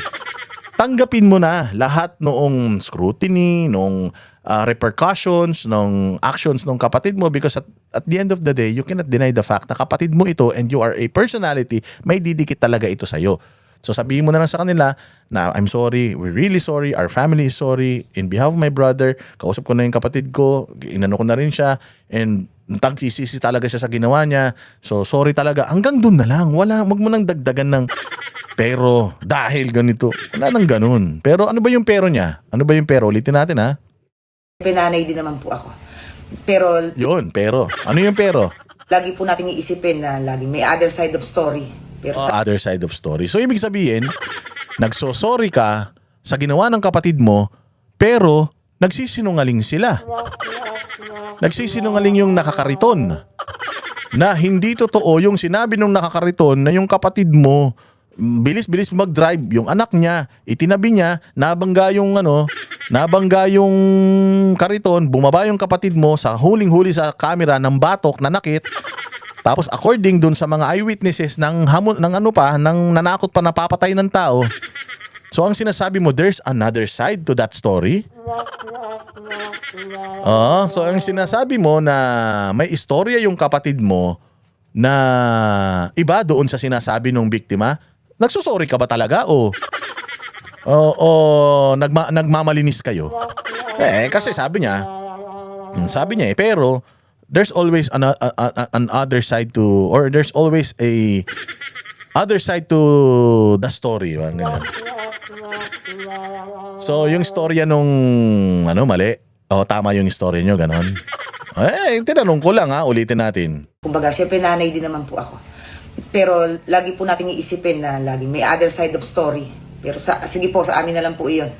Tanggapin mo na lahat noong scrutiny, noong repercussions, noong actions ng kapatid mo because at the end of the day, you cannot deny the fact na kapatid mo ito and you are a personality, may didikit talaga ito sa'yo. So sabihin mo na lang sa kanila na I'm sorry, we're really sorry, our family is sorry, in behalf of my brother, kausap ko na yung kapatid ko, inano ko na rin siya, and tagsisisi talaga siya sa ginawa niya. So sorry talaga, hanggang dun na lang, wag mo nang dagdagan ng pero dahil ganito, wala nang ganun. Pero ano ba yung pero niya? Ano ba yung pero? Ulitin natin Pinanay din naman po ako. Pero yun, pero. Ano yung pero? lagi po natin iisipin na laging may other side of story. Pero Other side of story. So ibig sabihin, nagsosorry ka sa ginawa ng kapatid mo, pero nagsisinungaling sila. Nagsisinungaling yung nakakariton. Na hindi totoo yung sinabi nung nakakariton na yung kapatid mo bilis-bilis mag-drive, yung anak niya, itinabi niya, nabangga yung kariton, bumaba yung kapatid mo sa huling-huli sa camera ng batok na nakit. Tapos according dun sa mga eyewitnesses ng nanakot pa napapatay ng tao. So ang sinasabi mo, there's another side to that story. So ang sinasabi mo na may istorya yung kapatid mo na iba doon sa sinasabi ng biktima. Nagsusorry ka ba talaga o nagmamalinis kayo? Kasi sabi niya pero there's always an other side to, or there's always a other side to the story. So yung storya nung mali. Tama yung storya nyo, ganon. Tinanong ko lang ulitin natin. kumbaga, syempre nanay din naman po ako. Pero lagi po natin iisipin na laging may other side of story. Pero sige po, sa amin na lang po iyon.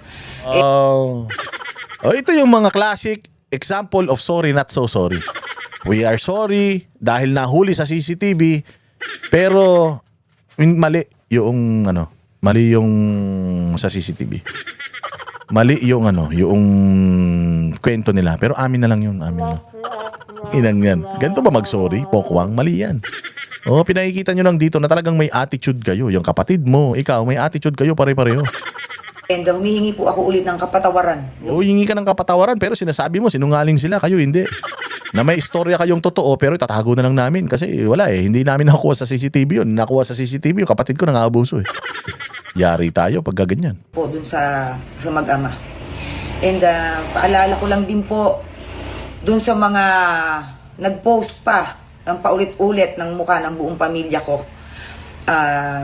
Ito yung mga classic example of sorry not so sorry. We are sorry dahil nahuli sa CCTV, pero mali yung mali yung sa CCTV. Mali yung yung kwento nila, pero amin na lang yun, amin na. Inang yan. Ganito ba mag-sorry? Pokwang, mali yan. Pinakikita nyo lang dito na talagang may attitude kayo. Yung kapatid mo, ikaw, may attitude kayo pare-pareho. And humihingi po ako ulit ng kapatawaran. Hingi ka ng kapatawaran, pero sinasabi mo, sinungaling sila, kayo hindi. Na may istorya kayong totoo, pero itatago na lang namin. Kasi wala hindi namin nakuha sa CCTV yun. Nakuha sa CCTV yung kapatid ko nang-aabuso Yari tayo pag ganyan. Po dun sa mag-ama. And paalala ko lang din po, dun sa mga nag-post pa ng paulit-ulit ng mukha ng buong pamilya ko.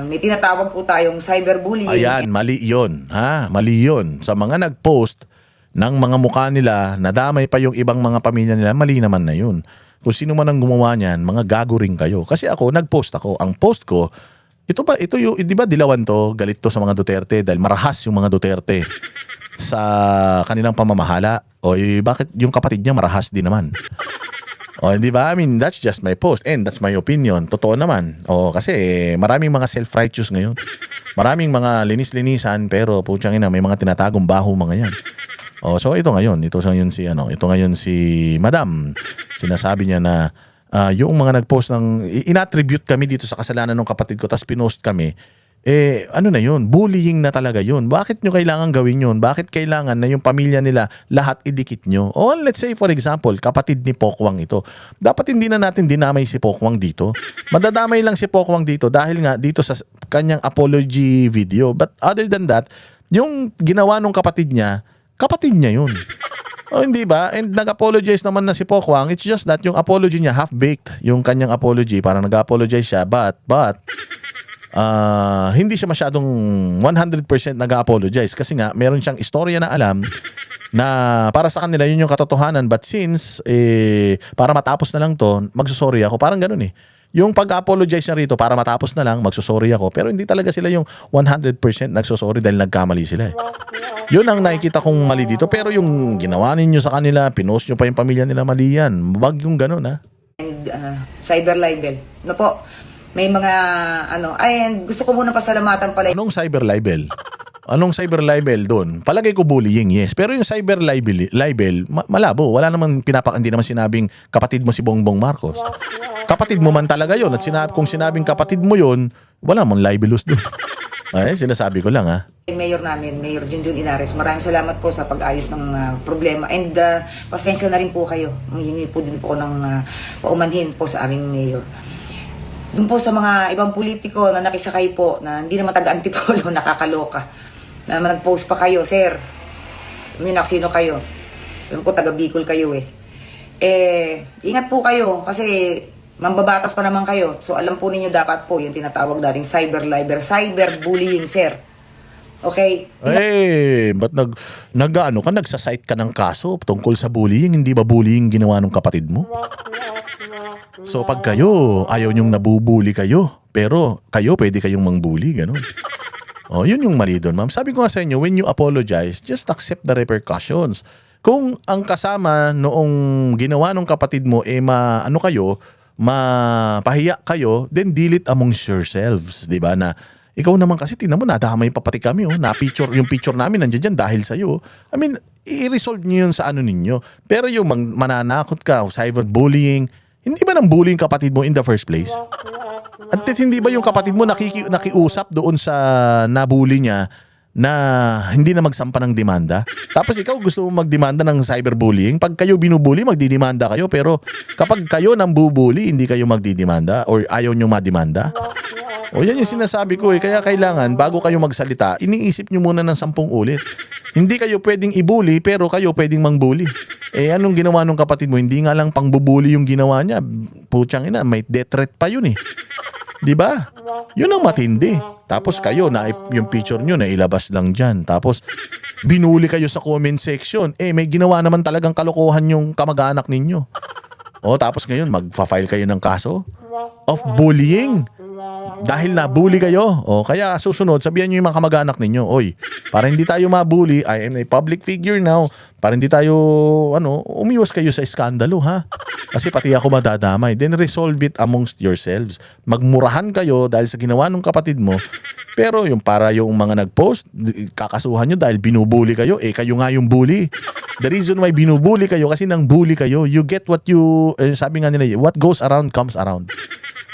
May tinatawag po tayong cyberbullying. Ayan, mali yun. Ha? Mali yun. Sa mga nag-post ng mga mukha nila, nadamay pa yung ibang mga pamilya nila, mali naman na yun. Kung sino man ang gumawa niyan, mga gago rin kayo. Kasi ako, nag-post ako. Ang post ko, ito yung, di ba dilawan to, galit to sa mga Duterte dahil marahas yung mga Duterte sa kanilang pamamahala. O bakit yung kapatid niya marahas din naman? O di ba? I mean, that's just my post and that's my opinion. Totoo naman. O kasi maraming mga self-righteous ngayon. Maraming mga linis-linisan pero putyang ina, may mga tinatagong baho mga yan. O so ito ngayon si Madam. Sinasabi niya na yung mga nag-post ng inattribute kami dito sa kasalanan ng kapatid ko tapos pinost kami. Ano na yun? Bullying na talaga yun. Bakit nyo kailangan gawin yun? Bakit kailangan na yung pamilya nila lahat idikit nyo? O let's say for example, kapatid ni Pokwang ito. Dapat hindi na natin dinamay si Pokwang dito. Madadamay lang si Pokwang dito dahil nga dito sa kanyang apology video. But other than that, yung ginawa ng kapatid niya yun. O hindi ba? And nag-apologize naman na si Pokwang. It's just that yung apology niya half-baked. Yung kanyang apology, parang nag-apologize siya. But hindi siya masyadong 100% nag-apologize kasi nga meron siyang istorya na alam na para sa kanila yun yung katotohanan, but since para matapos na lang to, magsusorry ako, parang ganun yung pag-apologize niya rito para matapos na lang, magsusorry ako, pero hindi talaga sila yung 100% nagsusorry dahil nagkamali sila Yun ang nakikita kong mali dito, pero yung ginawa ninyo sa kanila, pinost nyo pa yung pamilya nila, mali yan. Wag yung ganun And cyber libel. No po, may mga and gusto ko muna pasalamatan pala. Anong cyber libel? Anong cyber libel doon? Palagay ko bullying, yes. Pero yung cyber libel malabo. Wala namang hindi naman sinabing kapatid mo si Bongbong Marcos. Kapatid mo man talaga yon. At kung sinabing kapatid mo yon, wala mong libelous doon. Ay, sinasabi ko lang Mayor namin, Mayor Junjun Inares, maraming salamat po sa pag-ayos ng problema. And pasensya na rin po kayo. Humingi po din po ng paumanhin po sa aming mayor. Doon po sa mga ibang politiko na nakisakay po, na hindi naman taga-antipolo, nakakaloka. Na nag-post pa kayo, sir. Alam niyo sino kayo. Alam ko, taga-Bicol kayo ingat po kayo kasi mambabatas pa naman kayo. So alam po ninyo dapat po yung tinatawag dating cyberbullying, sir. Okay? Ba't nagsasite ka ng kaso tungkol sa bullying? Hindi ba bullying ginawa ng kapatid mo? So pag kayo, ayaw nyong nabubuli kayo, pero kayo pwede kayong mangbully, ganun. Yun yung mali doon, ma'am. Sabi ko nga sa inyo, when you apologize, just accept the repercussions. Kung ang kasama noong ginawa ng kapatid mo, mapahiya kayo, then deal it amongst yourselves, di ba? Na ikaw naman kasi, tingnan mo, nadamay pa pati kami, yung picture namin nandiyan dyan dahil sa'yo. I mean, i-resolve nyo yun sa ninyo. Pero yung mananakot ka, cyberbullying, hindi ba nang bullying kapatid mo in the first place? At hindi ba yung kapatid mo nakiusap doon sa nabully niya na hindi na magsampa ng demanda? Tapos ikaw gusto mo magdemanda ng cyberbullying? Pag kayo binubully, magdidemanda kayo. Pero kapag kayo nang bubully, hindi kayo magdidemanda or ayaw nyo mademanda? Yan yung sinasabi ko Kaya kailangan, bago kayo magsalita, iniisip nyo muna ng 10 ulit. Hindi kayo pwedeng ibully, pero kayo pwedeng mangbully. Anong ginawa ng kapatid mo? Hindi nga lang pangbubully yung ginawa niya. Putyang ina, may death threat pa yun Di ba? Yun ang matindi. Tapos kayo, yung picture nyo na ilabas lang dyan. Tapos, binuli kayo sa comment section. May ginawa naman talagang kalokohan yung kamag-anak ninyo. Tapos ngayon, magfa-file kayo ng kaso of bullying. Dahil nabully kayo. Kaya susunod, sabihan nyo yung mga kamag-anak ninyo, para hindi tayo mabully, I am a public figure now. Para hindi tayo, umiwas kayo sa iskandalo, ha? Kasi pati ako madadamay. Then resolve it amongst yourselves. Magmurahan kayo dahil sa ginawa ng kapatid mo. Pero yung mga nag-post, kakasuhan nyo dahil binubully kayo. Kayo nga yung bully. The reason why binubully kayo, kasi nang bully kayo, you get what sabi nga nila, what goes around comes around.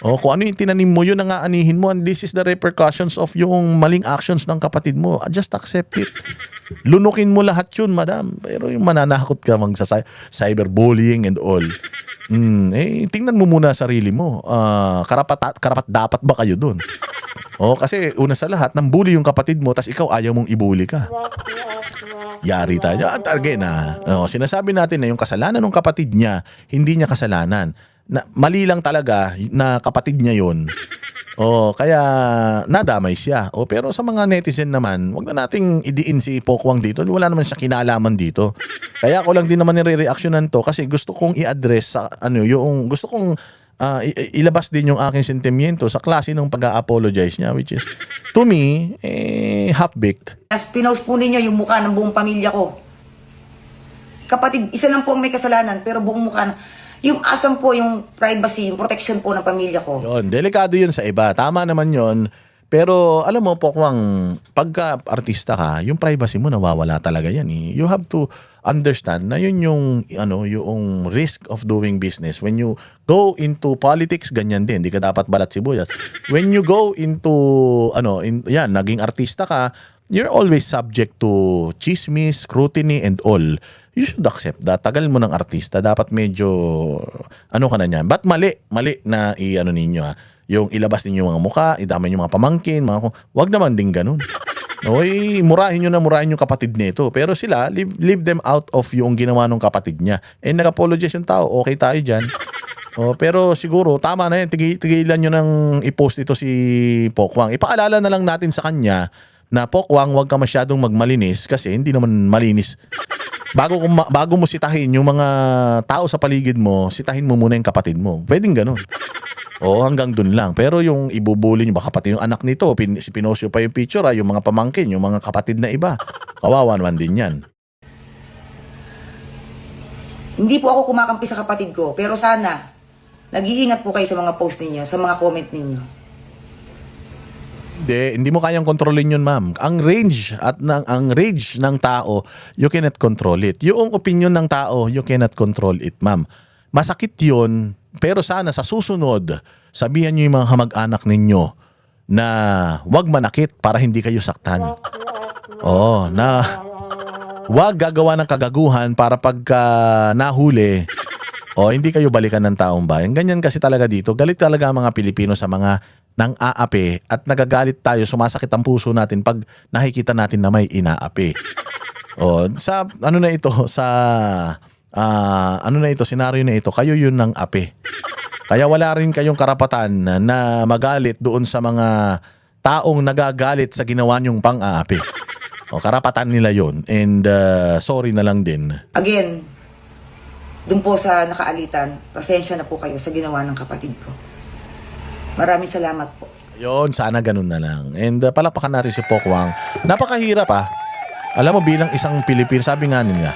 Kung ano yung tinanim mo, yun ang aanihin mo. And this is the repercussions of yung maling actions ng kapatid mo. Just accept it. Lunukin mo lahat yun, madam. Pero yung mananakot ka sa cyberbullying and all. Tingnan mo muna sarili mo. Karapat dapat ba kayo dun? Kasi una sa lahat, nang bully yung kapatid mo, tas ikaw ayaw mong ibully ka. Yari tayo. At again, sinasabi natin na yung kasalanan ng kapatid niya, hindi niya kasalanan. Mali lang talaga na kapatid niya yun. Kaya nadamay siya. Pero sa mga netizen naman, wag na nating idiin si Pokwang dito. Wala naman siya kinalaman dito. Kaya ako lang din naman nire-reactionan to kasi gusto kong i-address sa yung gusto kong ilabas din yung aking sentimiento sa klase ng pag-a-apologize niya, which is to me half-baked. Pinost po ninyo yung mukha ng buong pamilya ko. Kapatid, isa lang po ang may kasalanan, pero buong mukha na. Yung asam po, yung privacy, yung protection po ng pamilya ko. Yun, delikado yun sa iba. Tama naman yun. Pero alam mo po, pagka artista ka, yung privacy mo nawawala talaga yan. You have to understand na yun yung risk of doing business. When you go into politics, ganyan din. Hindi ka dapat balat sibuyas. When you go into naging artista ka, you're always subject to chismis, scrutiny, and all. You should accept that. Tagal mo ng artista, dapat medyo ka na niyan. But mali na ninyo yung ilabas ninyo mga muka, idamay yung mga pamangkin, wag naman din ganun. Murahin yung kapatid nito. Pero sila, leave them out of yung ginawa ng kapatid niya. Nag-apologize yung tao, okay tayo dyan. Pero siguro, tama na yan. Tigilan nyo nang i-post ito si Pokwang. Ipaalala na lang natin sa kanya na Pokwang, wag ka masyadong magmalinis kasi hindi naman malinis. Bago mo sitahin yung mga tao sa paligid mo, sitahin mo muna yung kapatid mo. Pwedeng ganun. Hanggang dun lang. Pero yung ibubuli nyo, baka pati yung anak nito, pinosyo pa yung picture, yung mga pamangkin, yung mga kapatid na iba. Kawawa naman din yan. Hindi po ako kumakampi sa kapatid ko, pero sana, nag-iingat po kayo sa mga post ninyo, sa mga comment ninyo. Hindi mo kayang kontrolin yun, ma'am. Ang rage ng tao, you cannot control it. Yung opinion ng tao, you cannot control it, ma'am. Masakit yun, pero sana sa susunod, sabihan nyo yung mga kamag-anak ninyo na wag manakit para hindi kayo saktan. Na wag gagawa ng kagaguhan para pagka nahuli, hindi kayo balikan ng taong bayan. Ganyan kasi talaga dito. Galit talaga ang mga Pilipino sa mga nang aapi at nagagalit tayo, sumasakit ang puso natin pag nakikita natin na may inaapi. Sa senaryo na ito, kayo yun ng api. Kaya wala rin kayong karapatan na magalit doon sa mga taong nagagalit sa ginawa niyong pang-aapi. Karapatan nila yun. And sorry na lang din. Again, dun po sa nakaalitan, pasensya na po kayo sa ginawa ng kapatid ko. Maraming salamat po. Yun, sana ganun na lang. And palakpakan natin si Pokwang. Napakahirap Alam mo, bilang isang Pilipino, sabi nga nila,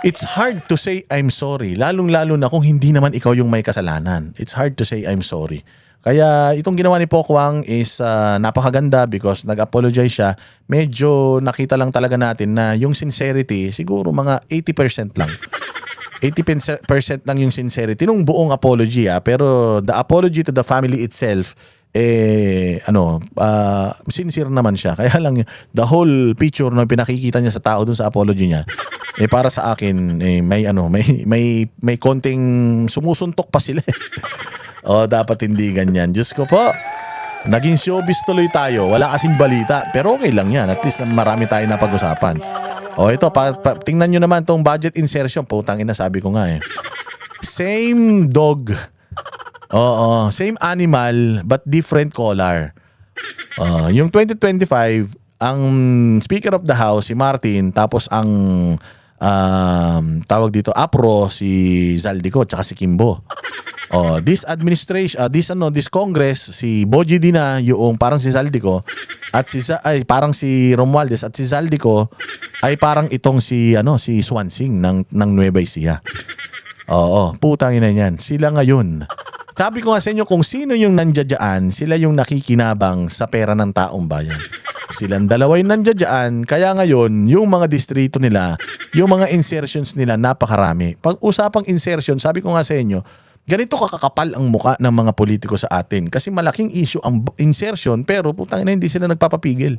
it's hard to say I'm sorry. Lalong-lalo na kung hindi naman ikaw yung may kasalanan. It's hard to say I'm sorry. Kaya itong ginawa ni Pokwang is napakaganda because nag-apologize siya. Medyo nakita lang talaga natin na yung sincerity, siguro mga 80% lang. 80% lang yung sincerity nung buong apology pero the apology to the family itself sincere naman siya. Kaya lang the whole picture na pinakikita niya sa tao dun sa apology niya para sa akin may konting sumusuntok pa sila. Dapat hindi ganyan. Diyos ko po. Naging showbiz tuloy tayo. Wala kasing balita. Pero okay lang yan. At least marami tayo na pag-usapan. Ito, tingnan nyo naman tong budget insertion. Putang ina, sabi ko nga Same dog. Same animal but different color. Yung 2025, ang Speaker of the House, si Martin, tapos ang tawag dito, APRO, si Zaldico, tsaka si Kimbo. This administration, this Congress, si Boji Dina, yung parang si Zaldico, at parang si Romualdez, at si Zaldico ay parang itong si Swansing ng Nueva Ecija. Putang ina niyan. Sila ngayon. Sabi ko nga sa inyo, kung sino yung nandiyadyaan, sila yung nakikinabang sa pera ng taong bayan. Silang dalawa yung nandiyadyaan, kaya ngayon, yung mga distrito nila, yung mga insertions nila, napakarami. Pag usapang insertion, sabi ko nga sa inyo, ganito kakakapal ang muka ng mga politiko sa atin. Kasi malaking issue ang insertion, pero putang ina, hindi sila nagpapapigil.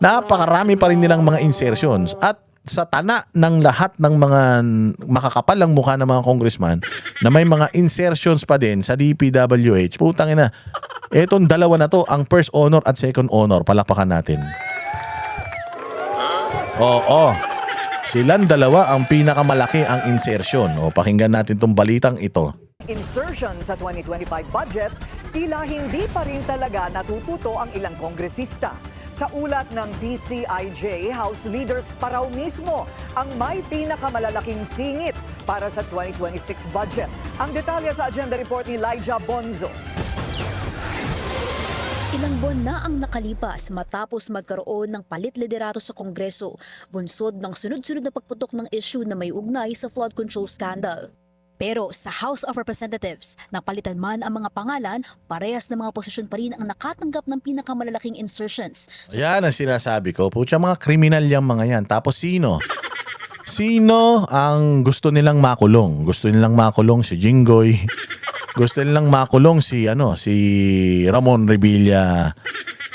Napakarami pa rin nilang mga insertions. At sa tana ng lahat ng mga makakapal ang mukha ng mga congressman na may mga insertions pa din sa DPWH, putang ina, etong dalawa na to, ang first honor at second honor, palakpakan natin. Oo. Silang dalawa ang pinakamalaki ang insertion. O, pakinggan natin tong balitang ito. Insertion sa 2025 budget, tila hindi pa rin talaga natututo ang ilang kongresista. Sa ulat ng PCIJ, House leaders pa raw mismo ang may pinakamalalaking singit para sa 2026 budget. Ang detalye sa agenda report ni Elijah Bonzo. Ilang buwan na ang nakalipas matapos magkaroon ng palit-liderato sa Kongreso, bunsod ng sunod-sunod na pagputok ng issue na may ugnay sa flood control scandal. Pero sa House of Representatives, napalitan man ang mga pangalan, parehas na mga posisyon pa rin ang nakatanggap ng pinakamalalaking insertions. Yan ang sinasabi ko. Pucha, mga kriminal yung mga yan. Tapos sino? Sino ang gusto nilang makulong? Gusto nilang makulong si Jinggoy. Gusto nilang makulong si Ramon Revilla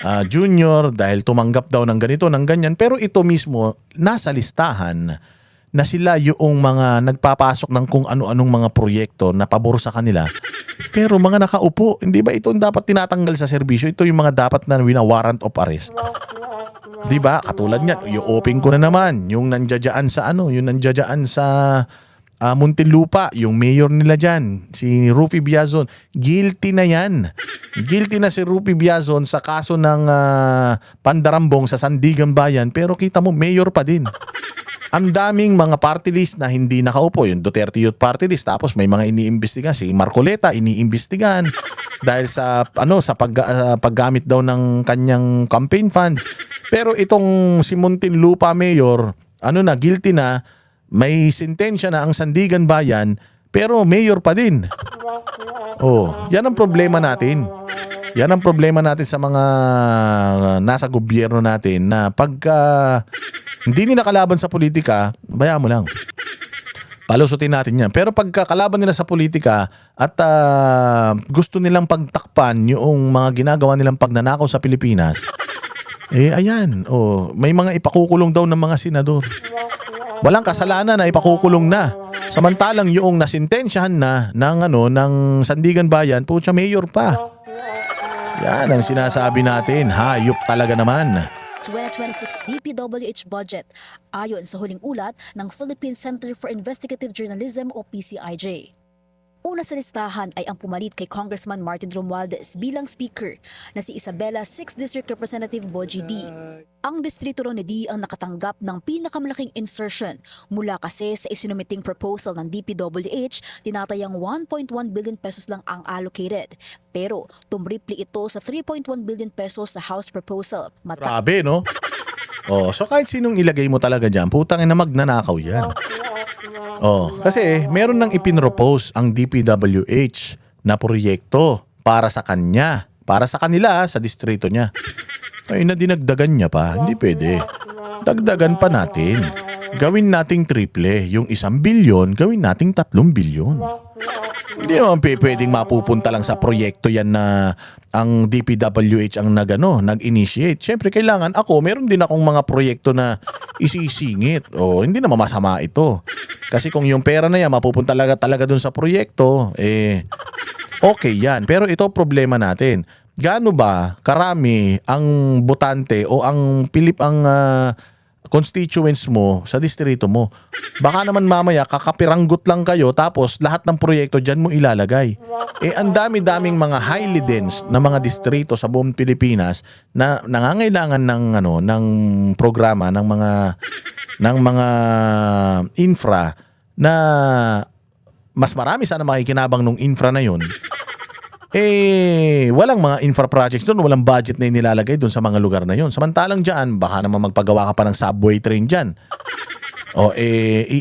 Jr. dahil tumanggap daw ng ganito, ng ganyan. Pero ito mismo, nasa listahan na sila yung mga nagpapasok ng kung ano-anong mga proyekto na pabor sa kanila. Pero mga nakaupo, hindi ba ito dapat tinatanggal sa serbisyo? Ito yung mga dapat na wina-warrant of arrest. Di ba? Katulad niyan, i-open ko na naman yung nandiyadyaan sa Muntinlupa, yung mayor nila dyan, si Rufy Biazon. Guilty na yan. Guilty na si Rufy Biazon sa kaso ng pandarambong sa Sandigan Bayan, pero kita mo, mayor pa din. Ang daming mga party list na hindi nakaupo, yung Duterte Youth Party List, tapos may mga iniimbestigahan, si Marcoleta iniimbestigahan dahil sa paggamit daw ng kanyang campaign funds. Pero itong si Muntinlupa mayor, guilty na, may sentensya na ang Sandigan Bayan, pero mayor pa din. Oh, yan ang problema natin. Yan ang problema natin sa mga nasa gobyerno natin na pagka hindi nila kalaban sa politika, bayaan mo lang. Palusutin natin yan. Pero pagka kalaban nila sa politika at gusto nilang pagtakpan yung mga ginagawa nilang pagnanakaw sa Pilipinas, ayan, may mga ipakukulong daw ng mga senador. Walang kasalanan na ipakukulong na. Samantalang yung nasintensyahan na ng Sandigan Bayan, pucha, mayor pa. Yan ang sinasabi natin. Hayop talaga naman. 2026 DPWH budget ayon sa huling ulat ng Philippine Center for Investigative Journalism o PCIJ. Una sa listahan ay ang pumalit kay Congressman Martin Romualdez bilang speaker na si Isabela 6th District Representative Boji D. Ang distrito ni D ang nakatanggap ng pinakamalaking insertion mula kasi sa isinumiting proposal ng DPWH, tinatayang 1.1 billion pesos lang ang allocated. Pero tumripli ito sa 3.1 billion pesos sa House proposal. Grabe, no? So kahit sinong ilagay mo talaga dyan, putang ina, magnanakaw yan. Kasi meron nang ipinropose ang DPWH na proyekto para sa kanya, para sa kanila, sa distrito niya. Ay, na dinagdagan niya pa, hindi pwede. Dagdagan pa natin. Gawin nating triple, yung 1 bilyon, gawin nating 3 bilyon. Hindi naman pwedeng mapupunta lang sa proyekto yan na ang DPWH ang nag-initiate. Siyempre, kailangan meron din akong mga proyekto na isisingit. Hindi naman masama ito. Kasi kung yung pera na yan mapupunta talaga dun sa proyekto, okay yan. Pero ito problema natin. Gaano ba karami ang botante o ang constituents mo sa distrito mo? Baka naman mamaya kakapiranggot lang kayo tapos lahat ng proyekto dyan mo ilalagay. Ang dami-daming mga highly dense na mga distrito sa buong Pilipinas na nangangailangan ng programa ng mga infra na mas marami sana makikinabang nung infra na yun. Walang mga infra projects doon, walang budget na inilalagay doon sa mga lugar na yun. Samantalang dyan, baka naman magpagawa ka pa ng subway train dyan.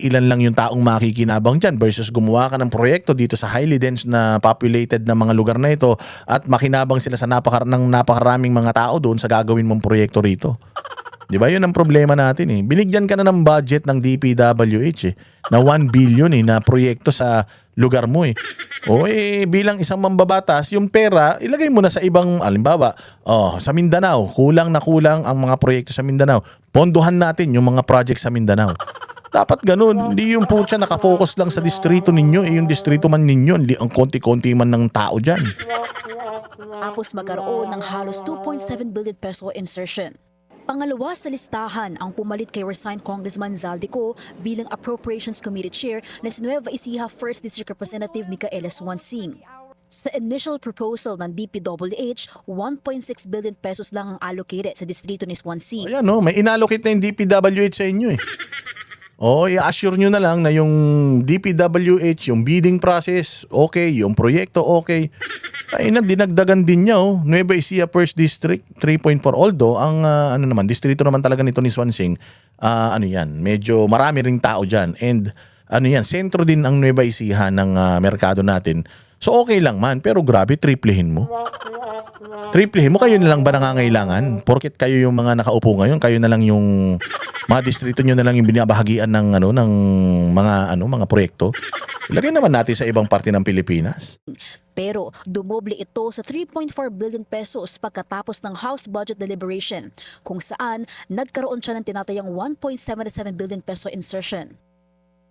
Ilan lang yung taong makikinabang dyan versus gumawa ka ng proyekto dito sa highly dense na populated na mga lugar na ito at makinabang sila sa napakaraming mga tao doon sa gagawin mong proyekto rito. Di ba? Yun ang problema natin Binigyan ka na ng budget ng DPWH na 1 billion na proyekto sa lugar mo bilang isang mambabatas, yung pera, ilagay mo na sa ibang, alimbawa, sa Mindanao, kulang ang mga proyekto sa Mindanao. Pondohan natin yung mga project sa Mindanao. Dapat ganun. Hindi yung putya nakafocus lang sa distrito ninyo. Yung distrito man ninyo, hindi ang konti-konti man ng tao dyan. Tapos magkaroon ng halos 2.7 billion peso insertion. Pangalawa sa listahan ang pumalit kay resigned Congressman Zaldico bilang Appropriations Committee Chair na si Nueva Ecija 1st District Representative Micaela Swansing. Sa initial proposal ng DPWH, 1.6 billion pesos lang ang allocated sa distrito ni Swansing. Ayan, no, may inallocate na yung DPWH sa inyo eh. Oo, i-assure nyo na lang na yung DPWH, yung bidding process, okay, yung proyekto, okay. Ay na, dinagdagan din niya, oh. Nueva Ecija 1st District, 3.4. Although, ang distrito naman talaga nito ni Swansing, medyo marami ring tao dyan. And, sentro din ang Nueva Ecija ng merkado natin. So, okay lang man. Pero grabe, triplehin mo. Triplehin mo, kayo na lang ba nangangailangan? Porket kayo yung mga nakaupo ngayon, kayo na lang yung mga distrito nyo na lang yung binabahagian ng mga proyekto. Ilagay naman natin sa ibang parte ng Pilipinas. Pero dumoble ito sa 3.4 billion pesos pagkatapos ng House Budget Deliberation, kung saan nagkaroon siya ng tinatayang 1.77 billion peso insertion.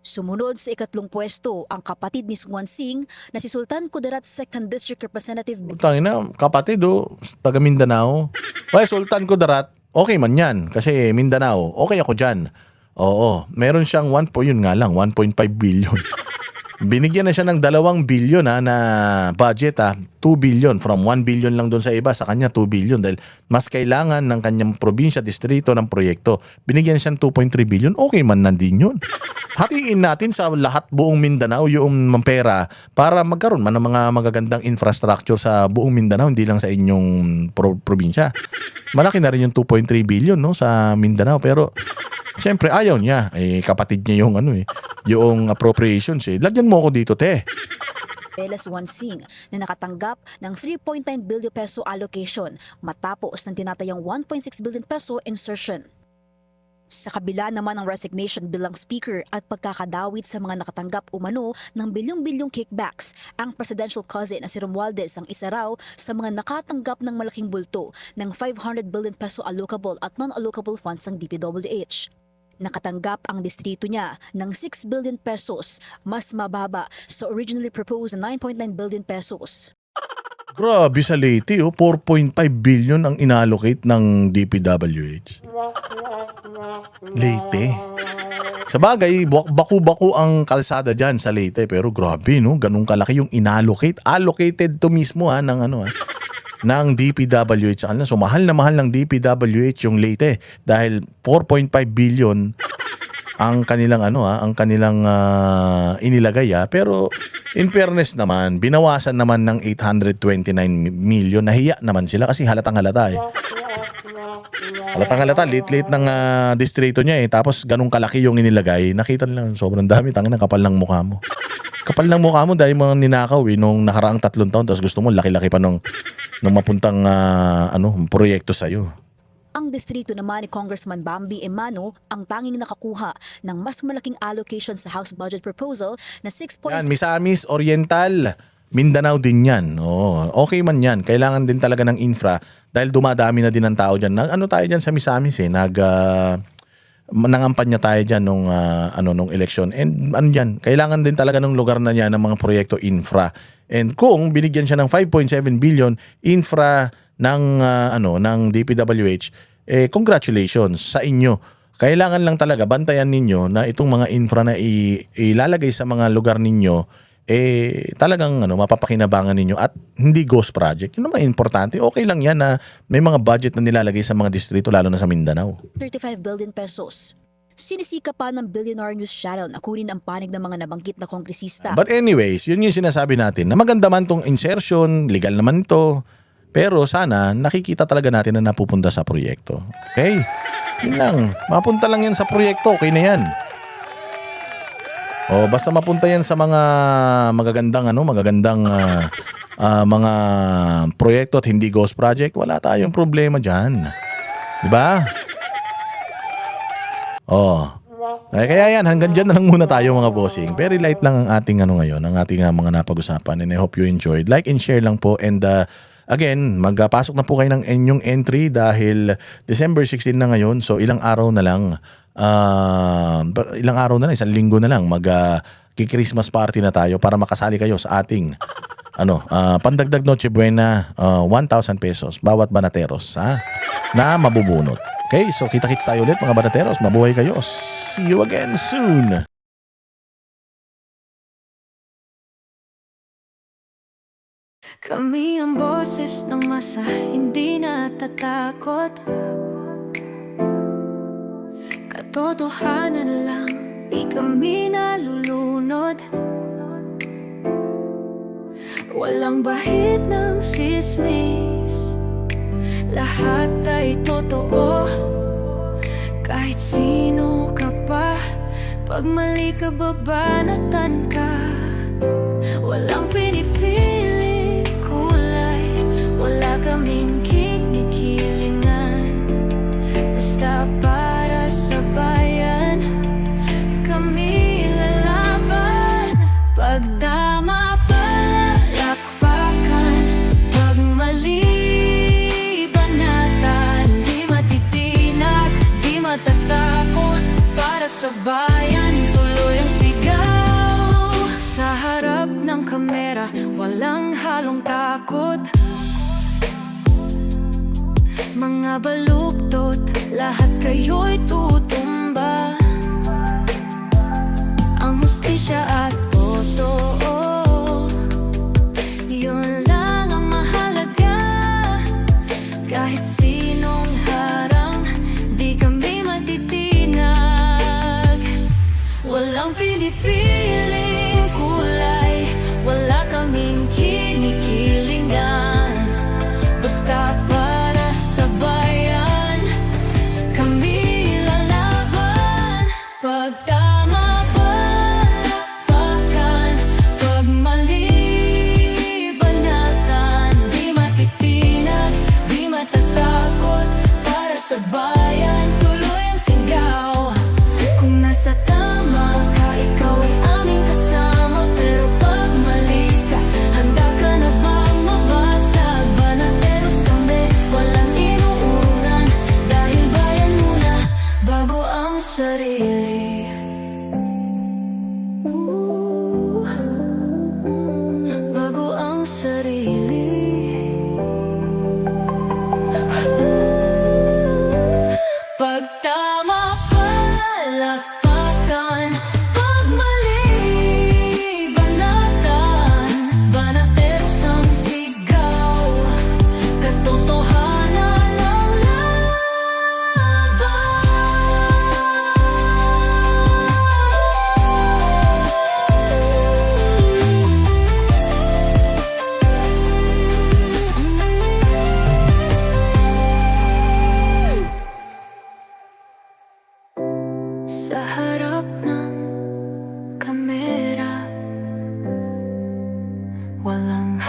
Sumunod sa ikatlong pwesto ang kapatid ni Swansing na si Sultan Kudarat 2nd District Representative. Tangin na, kapatid taga Mindanao. Well, Sultan Kudarat, okay man yan kasi Mindanao, okay ako dyan. Oo, meron siyang 1.5 billion. Binigyan na siya ng 2 billion na budget 2 billion from 1 billion lang doon sa iba, sa kanya 2 billion dahil mas kailangan ng kanyang probinsya, distrito ng proyekto. Binigyan siya ng 2.3 billion, okay man nandin yun. Hatiin natin sa lahat buong Mindanao yung pera para magkaroon man ng mga magagandang infrastructure sa buong Mindanao, hindi lang sa inyong probinsya. Malaki na rin yung 2.3 billion sa Mindanao pero siyempre ayaw niya, kapatid niya yung yung appropriations Lagyan mo ako dito, te. Micaela Swansing na nakatanggap ng 3.9 billion peso allocation matapos ng tinatayang 1.6 billion peso insertion. Sa kabila naman ng resignation bilang speaker at pagkakadawit sa mga nakatanggap umano ng bilyong-bilyong kickbacks, ang presidential cousin na si Romualdez ang isa raw sa mga nakatanggap ng malaking bulto ng 500 billion peso allocable at non-allocable funds ng DPWH. Nakatanggap ang distrito niya ng 6 billion pesos, mas mababa sa originally proposed na 9.9 billion pesos. Grabe sa Leyte, 4.5 billion ang inallocate ng DPWH. Leyte. Sa bagay, baku-baku ang kalsada dyan sa Leyte, pero grabe, ganun kalaki yung inallocate. Allocated to mismo ng DPWH sa kanila. So mahal na mahal ng DPWH yung Leyte dahil 4.5 billion ang kanilang inilagay pero in fairness naman binawasan naman ng 829 million. Nahiya naman sila kasi halatang-halata Halatang-halata, late-late ng distrito niya tapos ganun kalaki yung inilagay. Nakita nila sobrang dami, tangina kapal ng mukha mo. Kapal ng mukha mo dahil mo ninakaw nung nakaraang 3 taon tapos gusto mo laki-laki pa nung mapuntang proyekto sa'yo. Ang distrito naman ni Congressman Bambi Emano ang tanging nakakuha ng mas malaking allocation sa House Budget Proposal na 6. Yan, Misamis, Oriental, Mindanao din yan. Okay man yan. Kailangan din talaga ng infra dahil dumadami na din ang tao dyan. Tayo dyan sa Misamis nangampanya tayo dyan nung eleksyon. And kailangan din talaga ng lugar na yan ng mga proyekto infra. And kung binigyan siya ng 5.7 billion infra ng DPWH, congratulations sa inyo. Kailangan lang talaga bantayan ninyo na itong mga infra na ilalagay sa mga lugar ninyo talagang mapapakinabangan ninyo at hindi ghost project. Yun naman importante. Okay lang yan na may mga budget na nilalagay sa mga distrito lalo na sa Mindanao. 35 billion pesos. Sinisika pa ng Billionaire News Channel na kunin ang panig ng mga nabanggit na kongresista. But anyways, yun yung sinasabi natin na maganda man tong insertion, legal naman to. Pero sana nakikita talaga natin na napupunta sa proyekto. Okay? Yun lang. Mapunta lang yan sa proyekto. Okay na yan. Basta mapunta yan sa mga magagandang mga proyekto at hindi ghost project, wala tayong problema dyan. Diba? Kaya yan, hanggang dyan na lang muna tayo mga bossing. Very light lang ang ating ngayon, ang ating mga napag-usapan. And I hope you enjoyed. Like and share lang po. And again, magpasok na po kayo ng inyong entry dahil December 16 na ngayon. So ilang araw na lang, isang linggo na lang mag-Christmas party na tayo para makasali kayo sa ating pandagdag Noche Buena, 1,000 pesos bawat banateros na mabubunot. Okay, so kita-kits tayo ulit mga banateros. Mabuhay kayo. See you again soon. Kami ang boses ng masa, hindi natatakot. Katotohanan lang, di kami nalulunod. Walang bahid ng sismis, lahat ay totoo. Kahit sino ka pa, pag mali ka babanatan ka. Walang pinipili kulay, wala kaming kinikilingan. Basta para sa bayan, kami lalaban. Pag tama palakpakan, pag mali banatan. Di matitinag, di matatakot, para sa bayan tuloy ang sigaw. Sa harap ng kamera, walang halong takot. Mga baluktot, lahat kayo'y tutumba. Ang hustisya at totoo, yun lang ang mahalaga. Kahit sinong harang, di kami matitinag. Walang pinipiling kulay, wala kaming kinikilingan. Basta para sa bayan, kami lalaban. Pag tama palakpakan, pag mali banatan. Di matitinag, di matatakot, para sa bayan tuloy ang sigaw. Kung nasa tama ka, ikaw ay aming kasama. Pero pag mali ka, handa ka na bang mabasag? Banateros kami, walang inuunan, dahil bayan muna bago ang sarili. Bago ang sarili. Pag tama palakpakan, pag mali banatan. Banateros ang sigaw, katotohanan ang laban. Sa harap ng kamera, walang